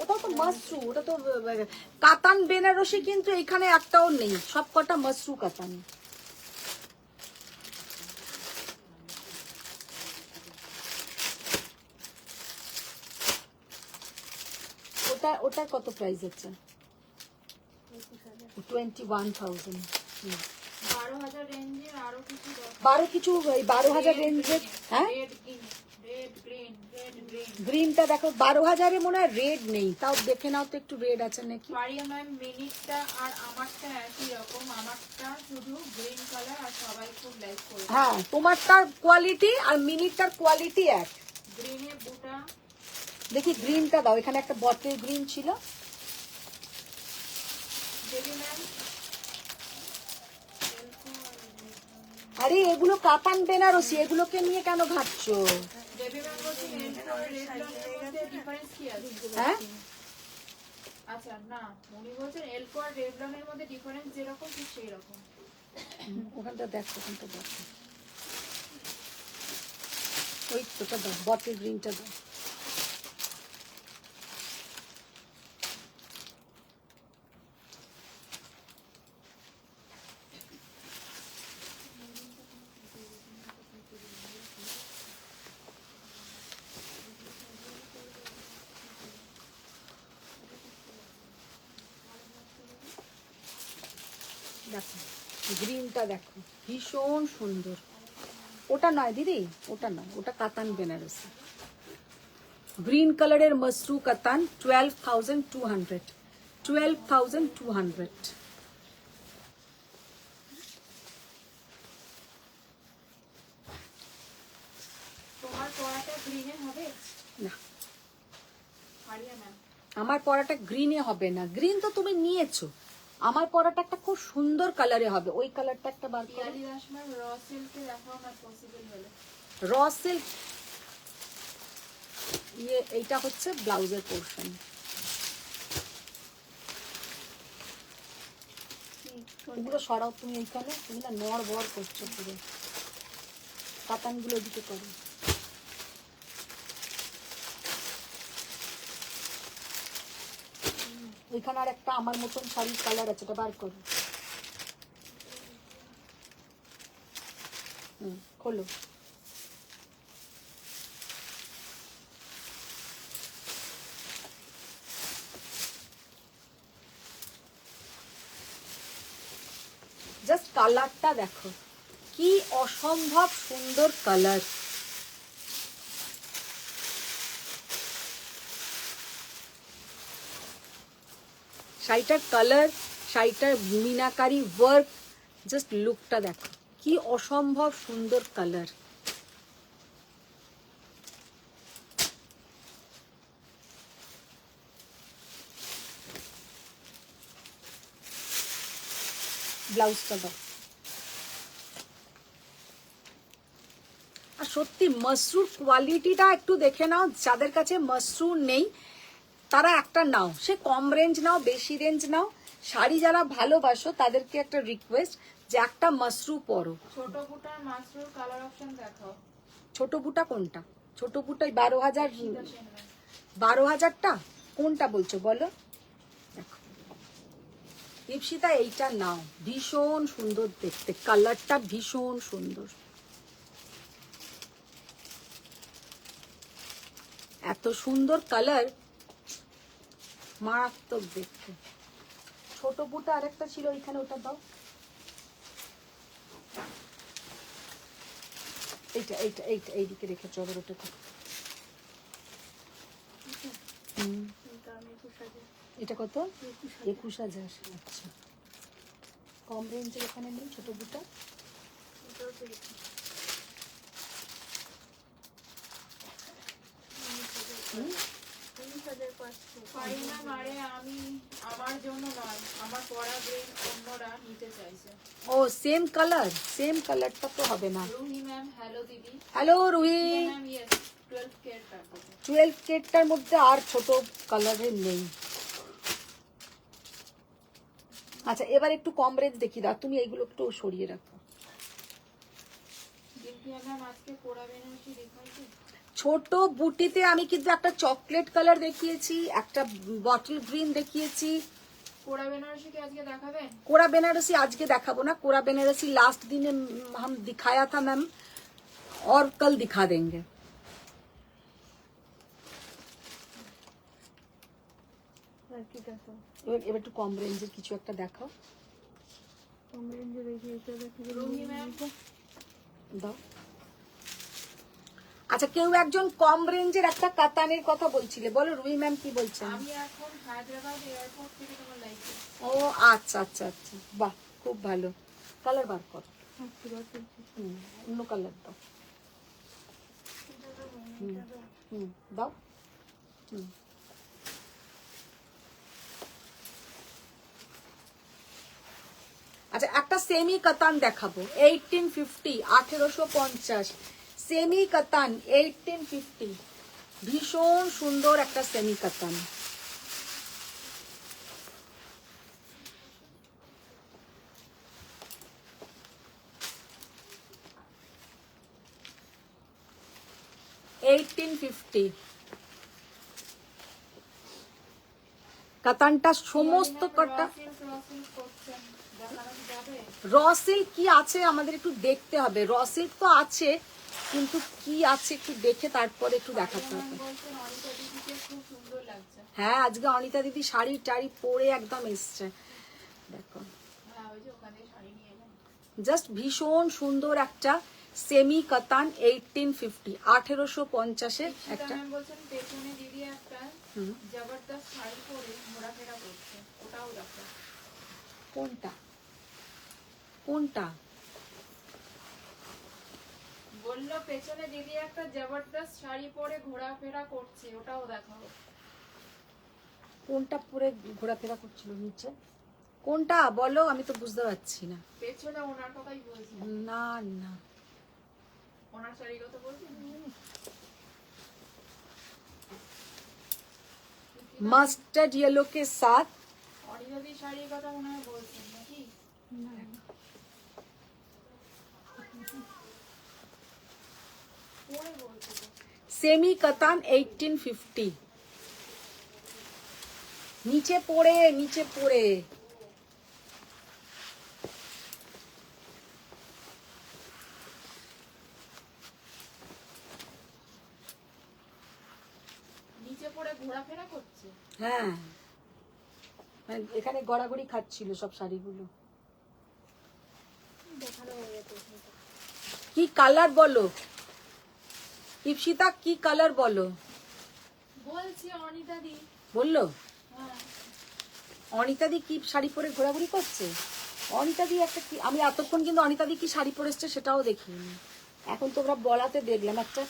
ওটাও তো মাশরু, ওটা তো কাতান বেনারসি, কিন্তু এখানে একটাও নেই, সব কটা মাশরু কাতান। ওটার কত প্রাইস আছে? 21,000। 12,000 রেঞ্জের আরো কিছু 12,000 রেঞ্জের। হ্যাঁ, রেড গ্রিন, গ্রিনটা দেখো 12,000-এ মনে হয় রেড নেই, তাও দেখে নাও তো একটু রেড আছে নাকি। পারিয়া ম্যাম মিনিটটা আর আমারটা একই রকম, আমারটা শুধু গ্রিন কালার আর সবাই খুব লাইক করে। হ্যাঁ, তোমারটার কোয়ালিটি আর মিনিটটার কোয়ালিটি এক। গ্রিনে বুটা, দেখি গ্রিনটা দাও, এখানে একটা বটল গ্রিন ছিল। দেবী ম্যাম আরে এগুলো কাতান বেনারসি, এগুলোকে নিয়ে কেন ঘাটছো? দেবী ম্যাম বলছি রেড আর রেড মধ্যে ডিফারেন্স কি আছে? হ্যাঁ, আচ্ছা না, উনি বলছেন এলকো আর রেভলনের মধ্যে ডিফারেন্স যেরকম ঠিক সেই রকম। ওখানটা দেখো, ওখানটা দেখো, ওই তোটা দাও, বটল গ্রিনটা দাও। দেখো গ্রিনটা দেখো, ভীষণ সুন্দর। ওটা নয় দিদি, ওটা নয়, ওটা কাতান বেনারসি। গ্রিন কালারের মসরু কাতান, 12,200। 12,200। তোমার পরাটা গ্রিনে হবে না, পারিয়া ম্যাম? আমার পরাটা গ্রিনে হবে না, গ্রিন তো তুমি নিয়েছো। আমার পরাটা একটা খুব সুন্দর কালারে হবে, ওই কালারটা একটা বার করো। পিয়ালি দাস ম্যাম র সিল্কে দেখাও না পসিবল হলে। র সিল্ক, এইটা হচ্ছে ব্লাউজের পোর্শন। এগুলো সরাও তুমি, এইখানে তুমি না নড় বড় করছো পুরো, কাতানগুলো দিতে করো। ওইখানে আর একটা আমার মতন শাড়ির কালার আছে, এটা বার করো। খোলো। জাস্ট কালারটা দেখো, কি অসম্ভব সুন্দর কালার। শাড়িটার কালার, শাড়িটার মিনাকারি ওয়ার্ক, জাস্ট লুকটা দেখো, কি অসম্ভব সুন্দর কালার। ব্লাউজটা দাও। আর সত্যি মাশরুর কোয়ালিটিটা একটু দেখে নাও, যাদের কাছে মাশরু নেই তারা একটা নাও, সে কম রেঞ্জ নাও বেশি রেঞ্জ নাও, শাড়ি যারা ভালোবাসো তাদেরকে একটা রিকোয়েস্ট যে একটা মাশরু পরো। ছোট বুটার মাসরুর কালার অপশন দেখাও। ছোট বুটা কোনটা? ছোট বুটাই 12,000। সীতা সেন ম্যাম 12,000টা কোনটা বলছো বলো? দেখো ইপসিতা, এইটা নাও, ভীষণ সুন্দর দেখতে, কালারটা ভীষণ সুন্দর, এত সুন্দর কালার, মারাত্মক দেখতে। ছোট বুটা আরেকটা ছিল ওইখানে, ওটা দাও। এইটা এইটা এইটা এইদিকে রেখেছো আবার ওটাকে। হুম, এটা কত? 21,000। আচ্ছা, কম রেঞ্জের এখানে নেই ছোট বুটা? পারি না মারে, আমি আমার জন্য নয়, আমার পরা ব্রেন অন্যরা নিতে চাইছে। ও সেম কালারটা তো হবে না। রুহি ম্যাম হ্যালো দিদি। হ্যালো রুহি। ম্যাম ইয়েস 12 কে প্যাকেজ। 12 কেটার মধ্যে আর ছোট কালারের নেই। আচ্ছা এবার একটু কম রেঞ্জ দেখিয়ে দাও, তুমি এইগুলো একটু সরিয়ে রাখো। দিদি ম্যাম আজকে পরা বেনারসি দেখাইছি। ছোট বুটিতে আমি কিন্তু একটা চকলেট কালার দেখিয়েছি, একটা বটল গ্রিন দেখিয়েছি। পরা বেনারসি কি আজকে দেখাবেন? कोरा बेनारसी आज के देखाबो ना, कोरा बेनारसी लास्ट दिन हम दिखाया था मैम, और कल दिखा देंगे। এবার একটু কম রেঞ্জের কিছু একটা দেখাও। রুহি ম্যাম দাও। আচ্ছা কেউ একজন কম রেঞ্জের একটা কাতানের কথা বলছিলে, বলো রুহি ম্যাম কি বলছেন? আমি এখন হায়দ্রাবাদ এয়ারপোর্ট থেকে তোমার লাইফে। ও আচ্ছা আচ্ছা আচ্ছা, বাহ খুব ভালো। কালার বার কর, অন্য কালার দাও। দাও। আচ্ছা একটা সেমি কাতান দেখাবো, 1850, 1850 সেমি কাতান 1850, ভীষণ সুন্দর একটা সেমি কাতান। কাতানটা সমস্ত কটা র সিল্ক কি আছে আমাদের একটু দেখতে হবে। র সিল্ক তো আছে, কিন্তু কি আছে একটু দেখে তারপরে একটু দেখাতে হবে। খুব সুন্দর লাগছে। হ্যাঁ আজকে অনিতা দিদি শাড়ি টাড়ি পরে একদম এসছে, দেখো হ্যাঁ ওই যে ওখানে শাড়ি নিয়ে এলাম। জাস্ট ভীষণ সুন্দর একটা সেমি কাতান 1850, 1850-এর একটা। ম্যাম বলছেন পেছনে দিদি একটা জবরদস্ত শাড়ি পরে ঘোরাফেরা করছে, ওটাও দেখো। কোনটা কোনটা? বললো পেছনে দিদি একটা জবরদস্ত শাড়ি পরে ঘোরাফেরা করছে, ওটাও দেখাও। কোনটা পরে ঘোরাফেরা করছিল নিচে? কোনটা বলো, আমি তো বুঝতে পারছি না। পেছনে ওনার কথাই বলছি, না না ওনার শাড়ির কথা বলছি। मस्टर्ड येलो के साथ অনিদাদি শাড়ির কথা মনে হয় বলছেন নাকি? পরে বলছে তো। सेमी कतान 1850, নিচে পড়ে নিচে পড়ে। নিচে পড়ে ঘোরাফেরা করছে। হ্যাঁ মানে এখানে গড়াগড়ি খাচ্ছিল সব শাড়িগুলো। কি কালার বলো ইপসিতা, কি কালার বলো? বলছি অনিদাদি। বললো হ্যাঁ অনিতাদি কি শাড়ি পরে ঘোরাঘুরি করছে? অনিতাদি একটা কি, আমি এতক্ষণ কিন্তু অনিতাদি কি শাড়ি পরে এসছে সেটাও দেখিনি। এখন তোমরা বলাতে দেখলাম একটা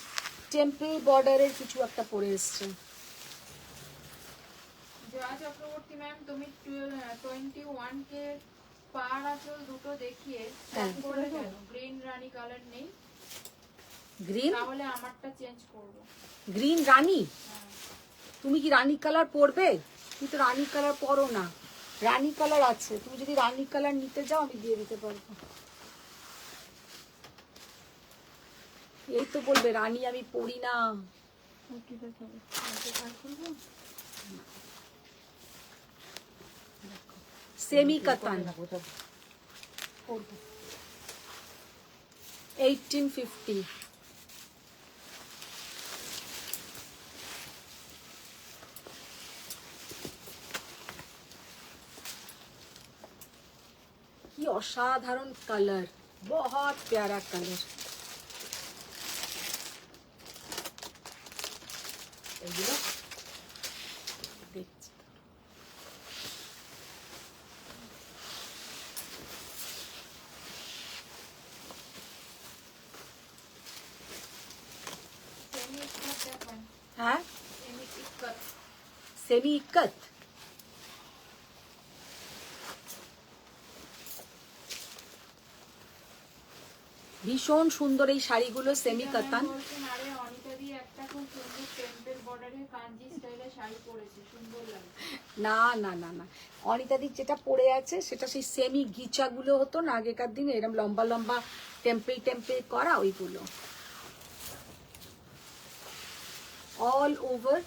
টেম্পল বর্ডারের কিছু একটা পরে এসছে। জয়া চক্রবর্তী ম্যাম তুমি 21 কে পার আঁচল দুটো দেখিয়ে করলে কেন? গ্রিন রানী কালার নেই? গ্রিন, তাহলে আমারটা চেঞ্জ করব। গ্রিন রানী? তুমি কি রানী কালার পরবে? তুমি তো রানী কালার পরো না। রানী কালার আছে, তুমি যদি রানী কালার নিতে যাও আমি দিয়ে দিতে পারবো। এই তো বলবে রানী আমি পরি না। সেমি কাতান 1850, কি অসাধারণ কালার, বহুত প্যারা কালার। এগুলো দেখছি। সেমি ইক্কাত দেখেন, হ্যাঁ, সেমি ইক্কাত। সেমি ইক্কত। ভীষণ সুন্দর এই শাড়িগুলো, সেমি এটা কাতান। ম্যাম বলছেন, আরে অনিতা দি একটা খুব সুন্দর টেম্পল বর্ডারে কাঞ্জি স্টাইলে শাড়ি পরেছে, সুন্দর লাগছে। না না না না, অনিতাদি যেটা পরে আছে সেটা সেই সেমি গিচাগুলো হতো না আগেকার দিনে, এরকম লম্বা লম্বা টেম্পল টেম্পল করা, ওইগুলো। অল ওভার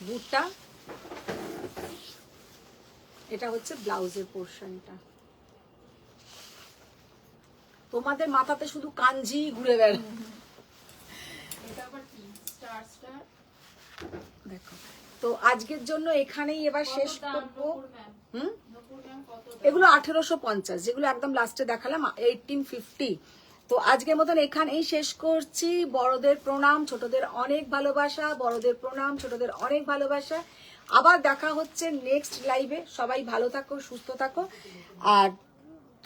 বুটা। এটা হচ্ছে ব্লাউজের পোর্শনটা। তোমাদের মাথাতে শুধু কাঞ্জি ঘুরে বেড়ায়। এটা আবার কি স্টার স্টার? দেখো, তো আজকের জন্য এখানেই এবার শেষ কত দাম করবো। নকুর ম্যাম? হুম, নকুর ম্যাম কত দাম? এগুলো 1850, যেগুলো একদম লাস্টে দেখালাম 1850। তো আজকের মতন এখানেই শেষ করছি। বড়দের প্রণাম, ছোটদের অনেক ভালোবাসা। বড়দের প্রণাম, ছোটদের অনেক ভালোবাসা। আবার দেখা হচ্ছে নেক্সট লাইভে। সবাই ভালো থাকো, সুস্থ থাকো। আর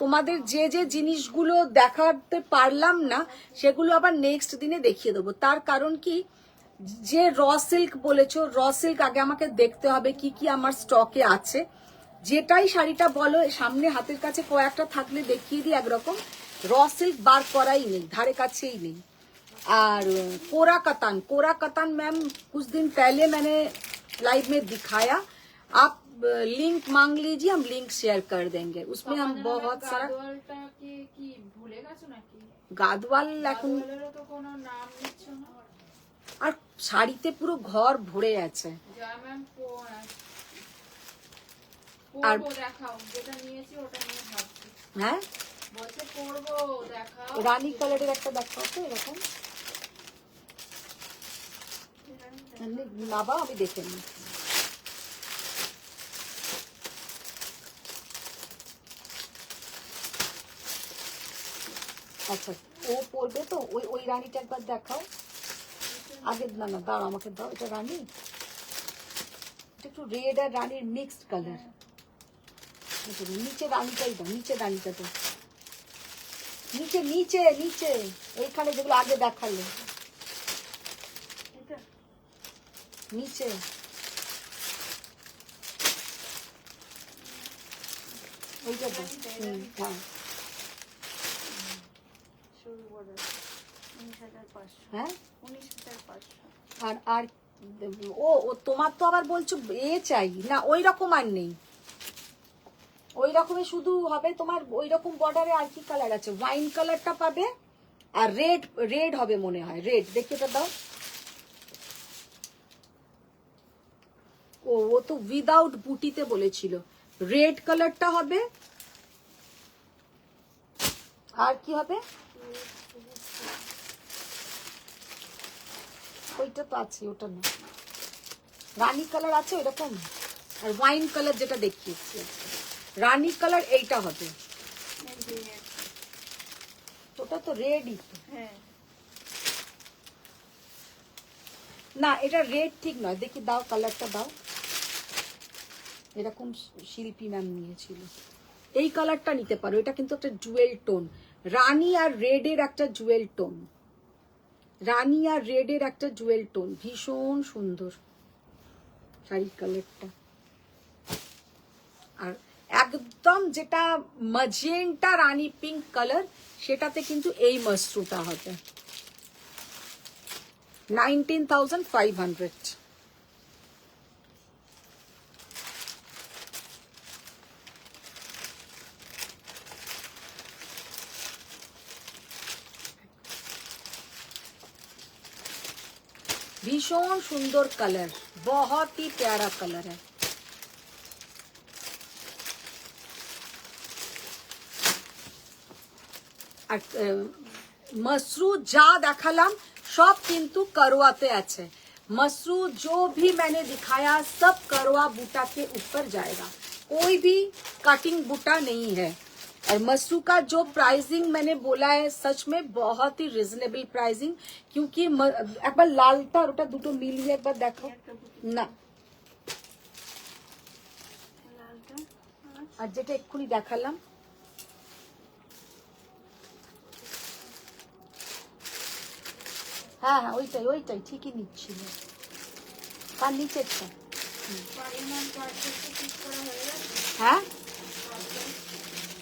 তোমাদের যে যে জিনিসগুলো দেখাতে পারলাম না সেগুলো আবার নেক্সট দিনে দেখিয়ে দেবো। তার কারণ কি, যে র সিল্ক বলেছো, র সিল্ক আগে আমাকে দেখতে হবে কি কি আমার স্টকে আছে। যেটাই শাড়িটা বলো, সামনে হাতের কাছে কয়েকটা থাকলে দেখিয়ে দিই। একরকম র সিল্ক বার করাই নেই, ধারে কাছেই নেই। और कोरा कतान मैम कुछ दिन पहले मैंने लाइव में दिखाया। आप लिंक मांग लीजिए, हम लिंक शेयर कर देंगे। उसमें हम बहुत सारा গাদওয়ালটা কি ভুলে গেছো নাকি? গাদওয়াল এখন গাদওয়ালেরও তো কোনো নাম নিচ্ছ না। আর শাড়িতে পুরো ঘর ভরে আছে। যা ম্যাম আর পরবো, দেখাও যেটা নিয়েছি ওটা নিয়ে ভাবছি। হ্যাঁ, বলছে পরবো, দেখাও। রানী কালারের একটা দেখাও তো এরকম। নাবা, আমি দেখে নিই। আচ্ছা, ও পরবে তো, ওই রানীটা একবার দেখাও। আগে না না, দাও আমাকে দাও। এটা রানী, এটা একটু রেড আর রানীর মিক্সড কালার। নিচে রানীটাই দাও, নিচে রানীটা দাও। নিচে নিচে নিচে এইখানে যেগুলো আগে দেখালে, নিচে। ওইটা দাও। হ্যাঁ হ্যাঁ। আর আর ও তোমার তো আবার বলছো এ চাই না, ওই রকম আর নেই। ওই রকমই শুধু হবে তোমার, ওই রকম বর্ডারে আর কি কালার আছে? ওয়াইন কালারটা পাবে, আর রেড, রেড হবে মনে হয়, রেড। দেখি এটা দাও। ও তো উইদাউট বুটিতে বলেছিল। রেড কালারটা হবে, আর কি হবে? ওইটা তো আছে, ওটা না। রানী কালার আছে ওইরকম, আর ওয়াইন কালার যেটা দেখিয়েছি। রানী কালার এইটা হবে, ওটা তো রেডই তো। না, এটা রেড ঠিক নয়। দেখি দাও, কালারটা দাও। এরকম শিল্পী ম্যাম নিয়েছিল, এই কালারটা নিতে পারো। এটা কিন্তু একটা জুয়েল টোন, রানী আর রেডের একটা জুয়েল টোন। রানী আর রেডের একটা জুয়েল টোন, ভীষণ সুন্দর শাড়ির কালারটা। আর একদম যেটা ম্যাজেন্টা রানী পিঙ্ক কালার, সেটাতে কিন্তু এই মাশরুটা হবে 19,500। भीषण सुंदर कलर, बहुत ही प्यारा कलर है। আর मसरू যা দেখালাম সব কিন্তু करवाते আছে। मसरू जो भी मैंने दिखाया सब करवा बूटा के ऊपर जाएगा, कोई भी कटिंग बूटा नहीं है। और मसरू का जो प्राइसिंग मैंने बोला है सच में बहुत ही रिजनेबल प्राइसिंग, क्योंकि एक बार लालटा और ওটা দুটো মিলিয়ে একবার দেখো না, আর যেটা এক্ষুনি দেখালাম হ্যাঁ হ্যাঁ ওইটাই ওইটাই ঠিকই নিচ্ছিল, তার নিচেরটা পরিমাণ পার্সেলটা ঠিক করা হয়ে গেছে? হ্যাঁ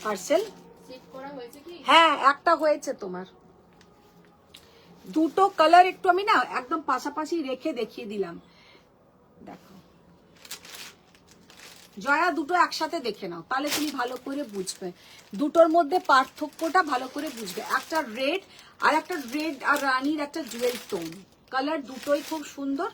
পার্সেল ঠিক করা হয়েছে কি? হ্যাঁ একটা হয়েছে তোমার, দুটো কালার একটু আমি না একদম পাশাপাশি রেখে দেখিয়ে দিলাম, দেখো জয়া দুটো একসাথে দেখে নাও তাহলে তুমি ভালো করে বুঝবে, দুটোর মধ্যে পার্থক্যটা ভালো করে বুঝবে, একটা রেড আর একটা রেড আর রানীর একটা জুয়েল টোন কালার, দুটোই খুব সুন্দর,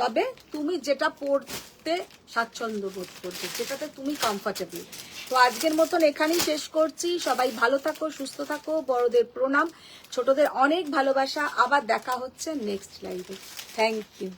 তবে তুমি যেটা পরতে স্বাচ্ছন্দ্য বোধ করবে, যেটাতে তুমি কমফর্টেবল। তো আজকের মতন এখানেই শেষ করছি, সবাই ভালো থাকো, সুস্থ থাকো, বড়দের প্রণাম, ছোটদের অনেক ভালোবাসা, আবার দেখা হচ্ছে নেক্সট লাইভে। Thank you.